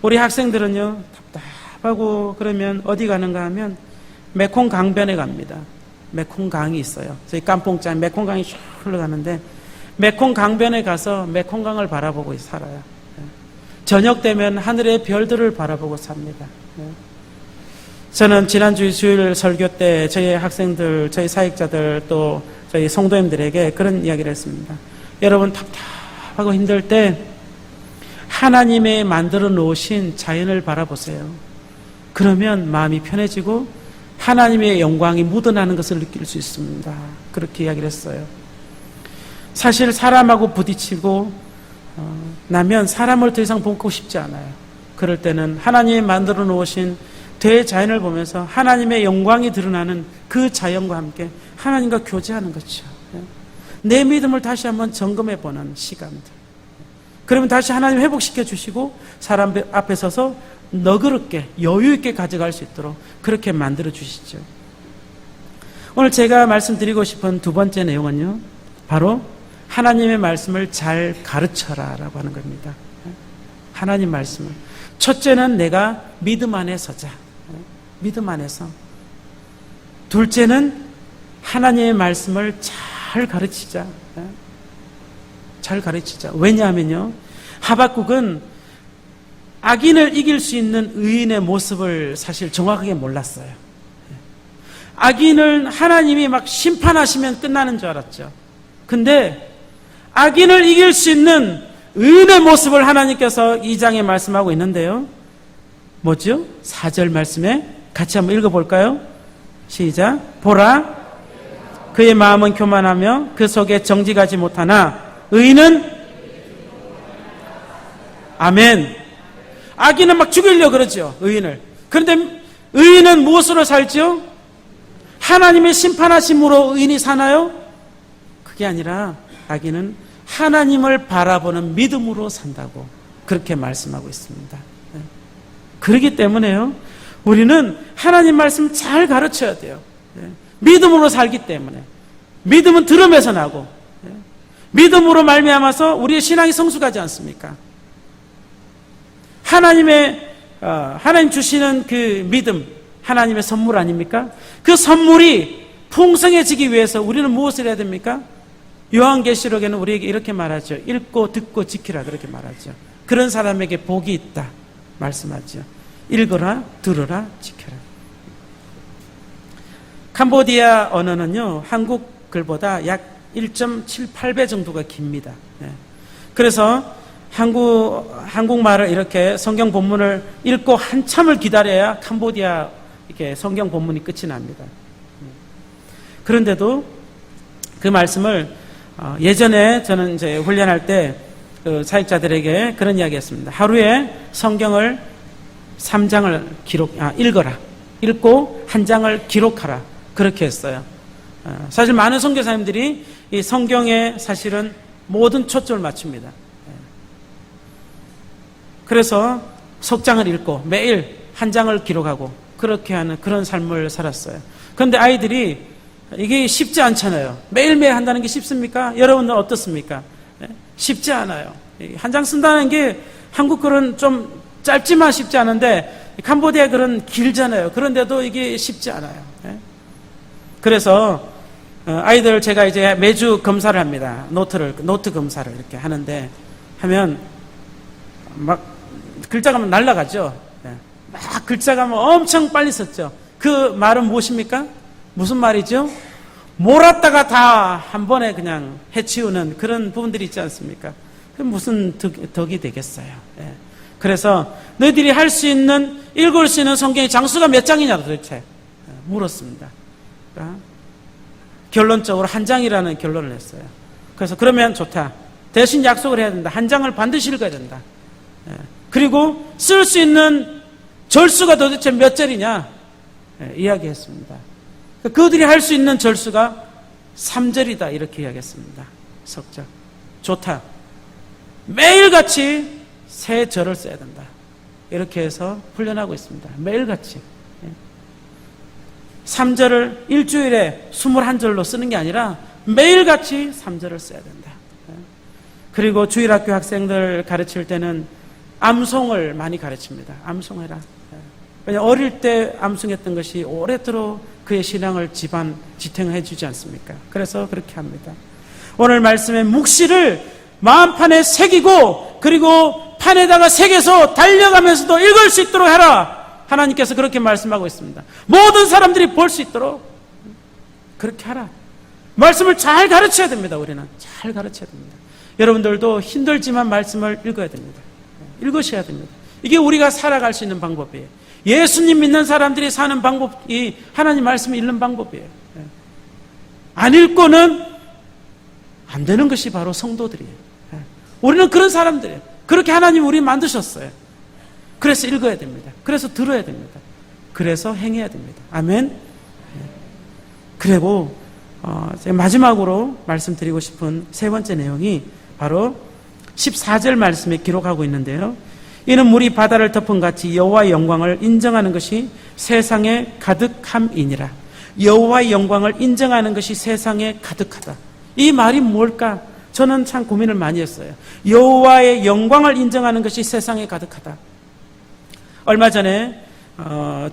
우리 학생들은요, 답답하고 그러면 어디 가는가 하면 메콩 강변에 갑니다. 메콩 강이 있어요. 저희 깜뽕짜리 메콩 강이 쭉 흘러가는데, 메콩 강변에 가서 메콩 강을 바라보고 살아요. 저녁 되면 하늘의 별들을 바라보고 삽니다. 저는 지난주 수요일 설교 때 저희 학생들, 저희 사역자들, 또 저희 성도님들에게 그런 이야기를 했습니다. 여러분, 답답하고 힘들 때 하나님의 만들어 놓으신 자연을 바라보세요. 그러면 마음이 편해지고 하나님의 영광이 묻어나는 것을 느낄 수 있습니다. 그렇게 이야기를 했어요. 사실 사람하고 부딪히고 나면 사람을 더 이상 보고 싶지 않아요. 그럴 때는 하나님이 만들어 놓으신 대자연을 보면서 하나님의 영광이 드러나는 그 자연과 함께 하나님과 교제하는 거죠. 내 믿음을 다시 한번 점검해보는 시간들. 그러면 다시 하나님 회복시켜 주시고 사람 앞에 서서 너그럽게 여유 있게 가져갈 수 있도록 그렇게 만들어 주시죠. 오늘 제가 말씀드리고 싶은 두 번째 내용은요, 바로 하나님의 말씀을 잘 가르쳐라 라고 하는 겁니다. 하나님 말씀을. 첫째는 내가 믿음 안에 서자. 믿음 안에서. 둘째는 하나님의 말씀을 잘 가르치자. 잘 가르치자. 왜냐하면요, 하박국은 악인을 이길 수 있는 의인의 모습을 사실 정확하게 몰랐어요. 악인을 하나님이 막 심판하시면 끝나는 줄 알았죠. 근데 악인을 이길 수 있는 의인의 모습을 하나님께서 2장에 말씀하고 있는데요. 뭐죠? 4절 말씀에 같이 한번 읽어볼까요? 시작. 보라, 그의 마음은 교만하며 그 속에 정직하지 못하나 의인은, 아멘. 악인은 막 죽이려고 그러죠, 의인을. 그런데 의인은 무엇으로 살죠? 하나님의 심판하심으로 의인이 사나요? 그게 아니라 악인은 하나님을 바라보는 믿음으로 산다고 그렇게 말씀하고 있습니다. 그렇기 때문에요, 우리는 하나님 말씀 잘 가르쳐야 돼요. 믿음으로 살기 때문에. 믿음은 들음에서 나고, 믿음으로 말미암아서 우리의 신앙이 성숙하지 않습니까? 하나님 주시는 그 믿음, 하나님의 선물 아닙니까? 그 선물이 풍성해지기 위해서 우리는 무엇을 해야 됩니까? 요한계시록에는 우리에게 이렇게 말하죠. 읽고 듣고 지키라, 그렇게 말하죠. 그런 사람에게 복이 있다 말씀하죠. 읽어라, 들어라, 지켜라. 캄보디아 언어는요, 한국 글보다 약 1.78배 정도가 깁니다. 그래서 한국말을 이렇게 성경 본문을 읽고 한참을 기다려야 캄보디아 이렇게 성경 본문이 끝이 납니다. 그런데도 그 말씀을 예전에 저는 이제 훈련할 때 그 사역자들에게 그런 이야기 했습니다. 하루에 성경을 3장을 읽어라. 읽고 한 장을 기록하라. 그렇게 했어요. 사실 많은 선교사님들이 이 성경에 사실은 모든 초점을 맞춥니다. 그래서 석장을 읽고 매일 한 장을 기록하고 그렇게 하는 그런 삶을 살았어요. 그런데 아이들이 이게 쉽지 않잖아요. 매일매일 한다는 게 쉽습니까? 여러분들 어떻습니까? 쉽지 않아요. 한 장 쓴다는 게 한국 글은 좀 짧지만 쉽지 않은데 캄보디아 글은 길잖아요. 그런데도 이게 쉽지 않아요. 그래서 아이들 제가 이제 매주 검사를 합니다. 노트 검사를 이렇게 하는데 하면 막 글자가 막 날아가죠. 막 글자가 막 엄청 빨리 썼죠. 그 말은 무엇입니까? 무슨 말이죠? 몰았다가 다 한 번에 그냥 해치우는 그런 부분들이 있지 않습니까? 그 무슨 덕이 되겠어요. 그래서 너희들이 할 수 있는, 읽을 수 있는 성경의 장수가 몇 장이냐 도대체 물었습니다. 그러니까 결론적으로 한 장이라는 결론을 냈어요. 그래서 그러면 좋다. 대신 약속을 해야 된다. 한 장을 반드시 읽어야 된다. 그리고 쓸 수 있는 절수가 도대체 몇 절이냐 이야기했습니다. 그들이 할 수 있는 절수가 3절이다 이렇게 이야기했습니다. 석절. 좋다. 매일같이 세 절을 써야 된다. 이렇게 해서 훈련하고 있습니다. 매일같이. 3절을 일주일에 21절로 쓰는 게 아니라 매일같이 3절을 써야 된다. 그리고 주일학교 학생들 가르칠 때는 암송을 많이 가르칩니다. 암송해라. 왜냐하면 어릴 때 암송했던 것이 오래도록 그의 신앙을 지탱해 주지 않습니까? 그래서 그렇게 합니다. 오늘 말씀의 묵시를 마음판에 새기고 그리고 판에다가 새겨서 달려가면서도 읽을 수 있도록 해라. 하나님께서 그렇게 말씀하고 있습니다. 모든 사람들이 볼 수 있도록 그렇게 하라. 말씀을 잘 가르쳐야 됩니다. 우리는 잘 가르쳐야 됩니다. 여러분들도 힘들지만 말씀을 읽어야 됩니다. 읽으셔야 됩니다. 이게 우리가 살아갈 수 있는 방법이에요. 예수님 믿는 사람들이 사는 방법이 하나님 말씀을 읽는 방법이에요. 안 읽고는 안 되는 것이 바로 성도들이에요. 우리는 그런 사람들이에요. 그렇게 하나님 우리 만드셨어요. 그래서 읽어야 됩니다. 그래서 들어야 됩니다. 그래서 행해야 됩니다. 아멘. 그리고 제가 마지막으로 말씀드리고 싶은 세 번째 내용이 바로 14절 말씀에 기록하고 있는데요. 이는 물이 바다를 덮은 같이 여호와의 영광을 인정하는 것이 세상에 가득함이니라. 여호와의 영광을 인정하는 것이 세상에 가득하다. 이 말이 뭘까? 저는 참 고민을 많이 했어요. 여호와의 영광을 인정하는 것이 세상에 가득하다. 얼마 전에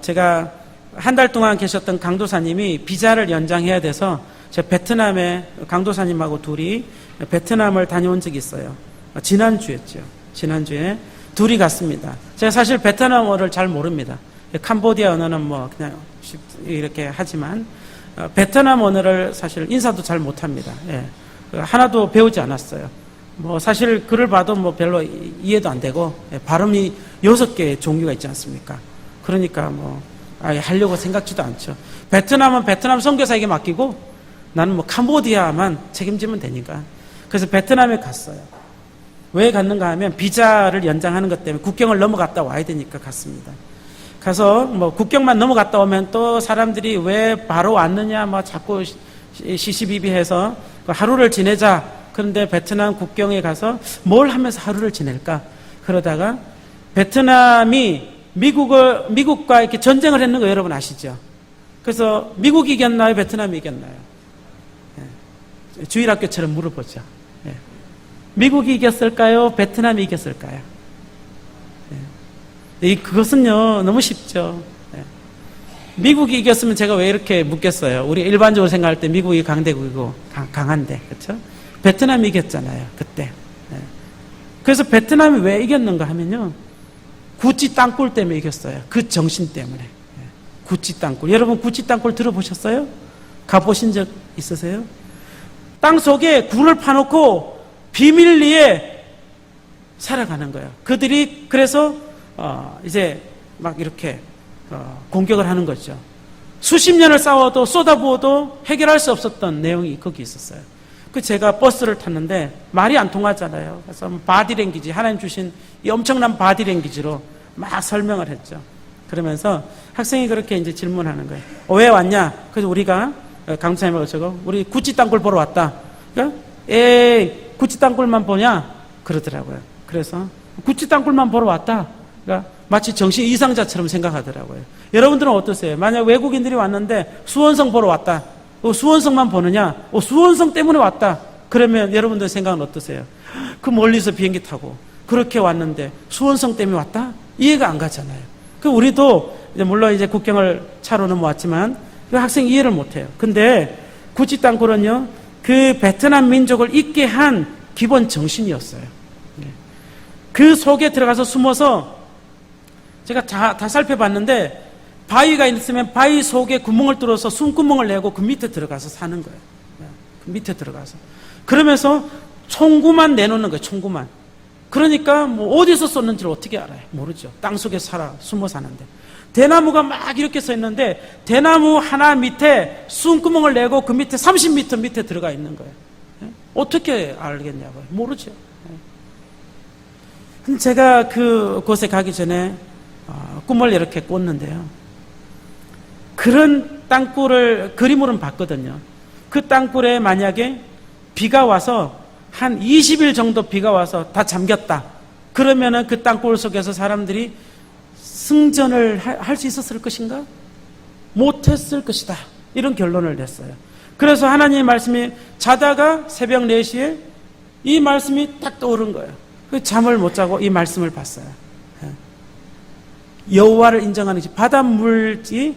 제가 한 달 동안 계셨던 강도사님이 비자를 연장해야 돼서 제가 베트남에 강도사님하고 둘이 베트남을 다녀온 적이 있어요. 지난주였죠. 지난주에 둘이 갔습니다. 제가 사실 베트남어를 잘 모릅니다. 캄보디아 언어는 뭐 그냥 이렇게 하지만 베트남 언어를 사실 인사도 잘 못합니다. 예. 하나도 배우지 않았어요. 뭐 사실 글을 봐도 뭐 별로 이해도 안 되고 발음이 6개의 종류가 있지 않습니까? 그러니까 뭐 아예 하려고 생각지도 않죠. 베트남은 베트남 선교사에게 맡기고 나는 뭐 캄보디아만 책임지면 되니까. 그래서 베트남에 갔어요. 왜 갔는가 하면 비자를 연장하는 것 때문에 국경을 넘어갔다 와야 되니까 갔습니다. 가서 뭐 국경만 넘어갔다 오면 또 사람들이 왜 바로 왔느냐 뭐 자꾸 시시비비해서 하루를 지내자. 그런데 베트남 국경에 가서 뭘 하면서 하루를 지낼까? 그러다가 베트남이 미국과 이렇게 전쟁을 했는 거 여러분 아시죠? 그래서 미국이 이겼나요? 베트남이 이겼나요? 예. 주일학교처럼 물어보죠. 예. 미국이 이겼을까요? 베트남이 이겼을까요? 예. 그것은요 너무 쉽죠. 예. 미국이 이겼으면 제가 왜 이렇게 묻겠어요? 우리 일반적으로 생각할 때 미국이 강대국이고 강한데, 그렇죠? 베트남이 이겼잖아요 그때. 예. 그래서 베트남이 왜 이겼는가 하면요, 구찌 땅굴 때문에 이겼어요. 그 정신 때문에. 구찌 땅굴. 여러분 구찌 땅굴 들어보셨어요? 가보신 적 있으세요? 땅 속에 굴을 파놓고 비밀리에 살아가는 거예요. 그들이 그래서 이제 막 이렇게 공격을 하는 거죠. 수십 년을 싸워도 쏟아부어도 해결할 수 없었던 내용이 거기 있었어요. 그 제가 버스를 탔는데 말이 안 통하잖아요. 그래서 바디랭귀지, 하나님 주신 이 엄청난 바디랭귀지로 막 설명을 했죠. 그러면서 학생이 그렇게 이제 질문하는 거예요. 왜 왔냐? 그래서 우리가 강사님을 어쩌고 우리 구찌 땅굴 보러 왔다. 그러니까 에이 구찌 땅굴만 보냐? 그러더라고요. 그래서 구찌 땅굴만 보러 왔다. 그러니까 마치 정신 이상자처럼 생각하더라고요. 여러분들은 어떠세요? 만약 외국인들이 왔는데 수원성 보러 왔다. 수원성만 보느냐? 수원성 때문에 왔다. 그러면 여러분들 생각은 어떠세요? 그 멀리서 비행기 타고 그렇게 왔는데 수원성 때문에 왔다? 이해가 안 가잖아요. 그 우리도 물론 이제 국경을 차로 넘어왔지만 그 학생이 이해를 못해요. 근데 구찌 땅굴은요, 그 베트남 민족을 있게 한 기본 정신이었어요. 그 속에 들어가서 숨어서 제가 다 살펴봤는데 바위가 있으면 바위 속에 구멍을 뚫어서 숨구멍을 내고 그 밑에 들어가서 사는 거예요. 그 밑에 들어가서. 그러면서 총구만 내놓는 거예요. 총구만. 그러니까 뭐 어디서 쏟는지를 어떻게 알아요? 모르죠. 땅속에 숨어 사는데. 대나무가 막 이렇게 서 있는데 대나무 하나 밑에 숨구멍을 내고 그 밑에 30m 밑에 들어가 있는 거예요. 어떻게 알겠냐고요? 모르죠. 제가 그곳에 가기 전에 꿈을 이렇게 꿨는데요. 그런 땅굴을 그림으로는 봤거든요. 그 땅굴에 만약에 비가 와서 한 20일 정도 비가 와서 다 잠겼다. 그러면은 그 땅굴 속에서 사람들이 승전을 할 수 있었을 것인가? 못했을 것이다. 이런 결론을 냈어요. 그래서 하나님의 말씀이 자다가 새벽 4시에 이 말씀이 딱 떠오른 거예요. 그 잠을 못 자고 이 말씀을 봤어요. 여호와를 인정하는 것이 바닷물이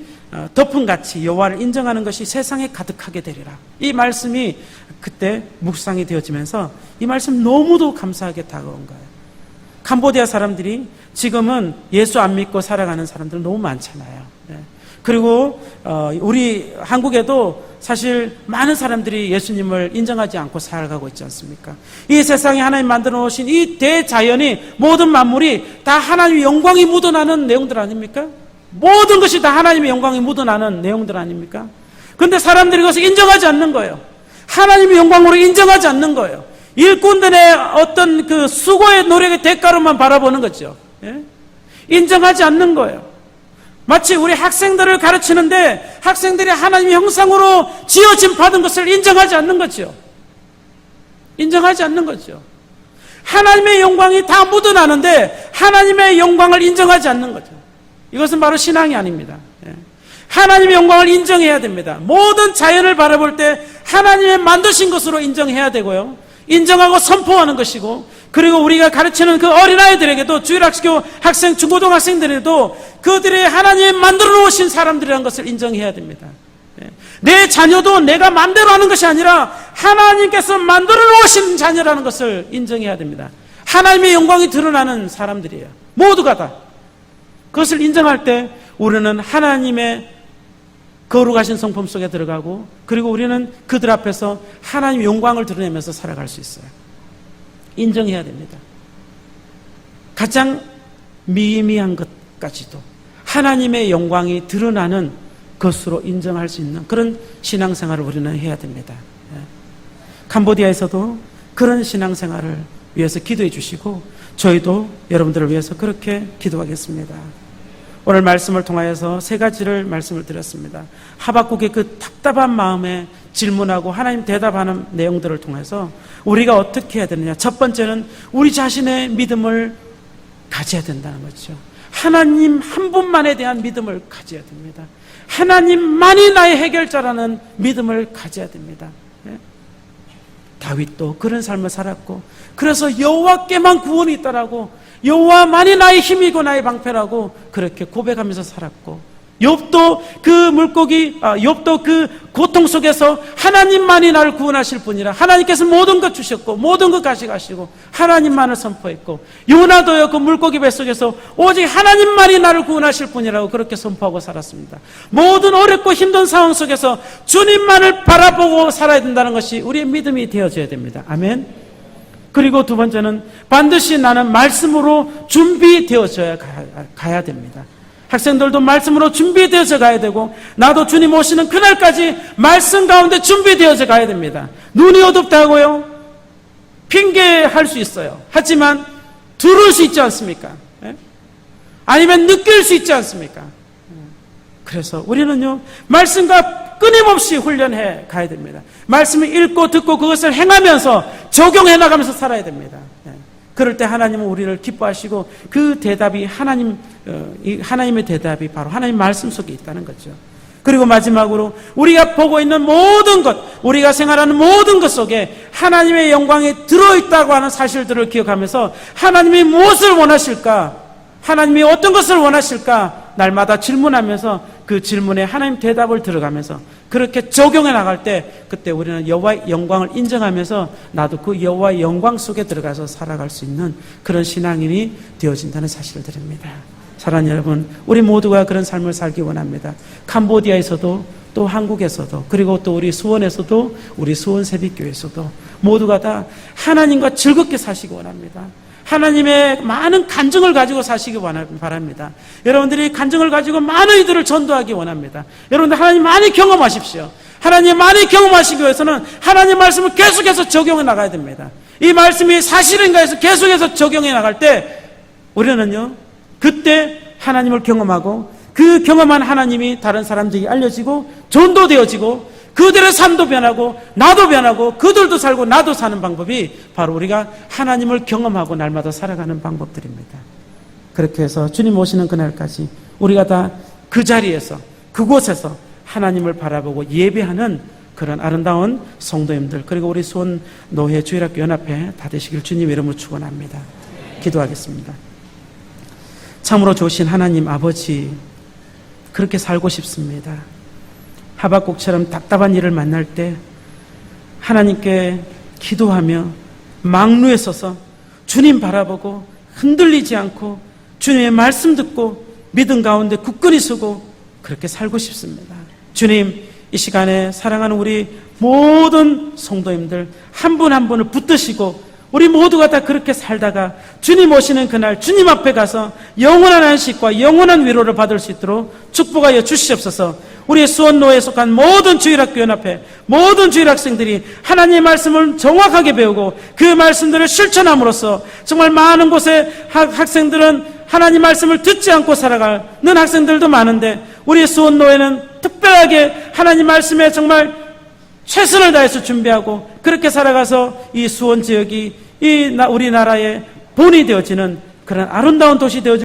덮음같이 여호와를 인정하는 것이 세상에 가득하게 되리라. 이 말씀이 그때 묵상이 되어지면서 이 말씀 너무도 감사하게 다가온 거예요. 캄보디아 사람들이 지금은 예수 안 믿고 살아가는 사람들 너무 많잖아요. 그리고 우리 한국에도 사실 많은 사람들이 예수님을 인정하지 않고 살아가고 있지 않습니까? 이 세상에 하나님 만들어 놓으신 이 대자연이, 모든 만물이 다 하나님의 영광이 묻어나는 내용들 아닙니까? 모든 것이 다 하나님의 영광이 묻어나는 내용들 아닙니까? 그런데 사람들이 그것을 인정하지 않는 거예요. 하나님의 영광으로 인정하지 않는 거예요. 일꾼들의 어떤 그 수고의 노력의 대가로만 바라보는 거죠. 인정하지 않는 거예요. 마치 우리 학생들을 가르치는데 학생들이 하나님의 형상으로 지어진 받은 것을 인정하지 않는 거죠. 인정하지 않는 거죠. 하나님의 영광이 다 묻어나는데 하나님의 영광을 인정하지 않는 거죠. 이것은 바로 신앙이 아닙니다. 하나님의 영광을 인정해야 됩니다. 모든 자연을 바라볼 때 하나님의 만드신 것으로 인정해야 되고요. 인정하고 선포하는 것이고, 그리고 우리가 가르치는 그 어린아이들에게도, 주일학교 학생, 중고등학생들에게도 그들이 하나님이 만들어 놓으신 사람들이라는 것을 인정해야 됩니다. 내 자녀도 내가 마음대로 하는 것이 아니라 하나님께서 만들어 놓으신 자녀라는 것을 인정해야 됩니다. 하나님의 영광이 드러나는 사람들이에요. 모두가 다. 그것을 인정할 때 우리는 하나님의 거룩하신 성품 속에 들어가고, 그리고 우리는 그들 앞에서 하나님의 영광을 드러내면서 살아갈 수 있어요. 인정해야 됩니다. 가장 미미한 것까지도 하나님의 영광이 드러나는 것으로 인정할 수 있는 그런 신앙생활을 우리는 해야 됩니다. 캄보디아에서도 그런 신앙생활을 위해서 기도해 주시고, 저희도 여러분들을 위해서 그렇게 기도하겠습니다. 오늘 말씀을 통하여서 세 가지를 말씀을 드렸습니다. 하박국의 그 답답한 마음에 질문하고 하나님 대답하는 내용들을 통해서 우리가 어떻게 해야 되느냐. 첫 번째는 우리 자신의 믿음을 가져야 된다는 거죠. 하나님 한 분만에 대한 믿음을 가져야 됩니다. 하나님만이 나의 해결자라는 믿음을 가져야 됩니다. 다윗도 그런 삶을 살았고, 그래서 여호와께만 구원이 있다라고, 여호와만이 나의 힘이고 나의 방패라고 그렇게 고백하면서 살았고, 욥도 욥도 그 고통 속에서 하나님만이 나를 구원하실 분이라, 하나님께서 모든 것 주셨고 모든 것 가져가시고 하나님만을 선포했고, 요나도요 그 물고기 뱃속에서 오직 하나님만이 나를 구원하실 분이라고 그렇게 선포하고 살았습니다. 모든 어렵고 힘든 상황 속에서 주님만을 바라보고 살아야 된다는 것이 우리의 믿음이 되어져야 됩니다. 아멘. 그리고 두 번째는 반드시 나는 말씀으로 준비되어져야 가야 됩니다. 학생들도 말씀으로 준비되어져 가야 되고, 나도 주님 오시는 그날까지 말씀 가운데 준비되어져 가야 됩니다. 눈이 어둡다고요? 핑계할 수 있어요. 하지만 들을 수 있지 않습니까? 아니면 느낄 수 있지 않습니까? 그래서 우리는요, 말씀과 끊임없이 훈련해 가야 됩니다. 말씀을 읽고 듣고 그것을 행하면서 적용해 나가면서 살아야 됩니다. 그럴 때 하나님은 우리를 기뻐하시고, 그 대답이 하나님의 대답이 바로 하나님 말씀 속에 있다는 거죠. 그리고 마지막으로 우리가 보고 있는 모든 것, 우리가 생활하는 모든 것 속에 하나님의 영광이 들어있다고 하는 사실들을 기억하면서 하나님이 무엇을 원하실까, 하나님이 어떤 것을 원하실까 날마다 질문하면서 그 질문에 하나님 대답을 들어가면서 그렇게 적용해 나갈 때, 그때 우리는 여호와의 영광을 인정하면서 나도 그 여호와의 영광 속에 들어가서 살아갈 수 있는 그런 신앙인이 되어진다는 사실을 드립니다. 사랑하는 여러분, 우리 모두가 그런 삶을 살기 원합니다. 캄보디아에서도, 또 한국에서도, 그리고 또 우리 수원에서도, 우리 수원 새벽교회에서도 모두가 다 하나님과 즐겁게 사시기 원합니다. 하나님의 많은 간증을 가지고 사시기 바랍니다. 여러분들이 간증을 가지고 많은 이들을 전도하기 원합니다. 여러분들 하나님 많이 경험하십시오. 하나님 많이 경험하시기 위해서는 하나님 말씀을 계속해서 적용해 나가야 됩니다. 이 말씀이 사실인가 해서 계속해서 적용해 나갈 때 우리는요, 그때 하나님을 경험하고, 그 경험한 하나님이 다른 사람들에게 알려지고 전도되어지고, 그들의 삶도 변하고 나도 변하고 그들도 살고 나도 사는 방법이 바로 우리가 하나님을 경험하고 날마다 살아가는 방법들입니다. 그렇게 해서 주님 오시는 그날까지 우리가 다 그 자리에서, 그곳에서 하나님을 바라보고 예배하는 그런 아름다운 성도님들, 그리고 우리 수원 노회 주일학교 연합회 다 되시길 주님 이름으로 축원합니다. 기도하겠습니다. 참으로 좋으신 하나님 아버지, 그렇게 살고 싶습니다. 하박국처럼 답답한 일을 만날 때 하나님께 기도하며 망루에 서서 주님 바라보고 흔들리지 않고 주님의 말씀 듣고 믿음 가운데 굳건히 서고 그렇게 살고 싶습니다. 주님, 이 시간에 사랑하는 우리 모든 성도님들 한 분 한 분을 붙드시고 우리 모두가 다 그렇게 살다가 주님 오시는 그날 주님 앞에 가서 영원한 안식과 영원한 위로를 받을 수 있도록 축복하여 주시옵소서. 우리 수원노에 속한 모든 주일학교 연합회, 모든 주일학생들이 하나님의 말씀을 정확하게 배우고 그 말씀들을 실천함으로써 정말 많은 곳에 학생들은 하나님 말씀을 듣지 않고 살아가는 학생들도 많은데, 우리 수원노회는 특별하게 하나님 말씀에 정말 최선을 다해서 준비하고 그렇게 살아가서 이 수원 지역이 우리나라의 본이 되어지는 그런 아름다운 도시 되어지는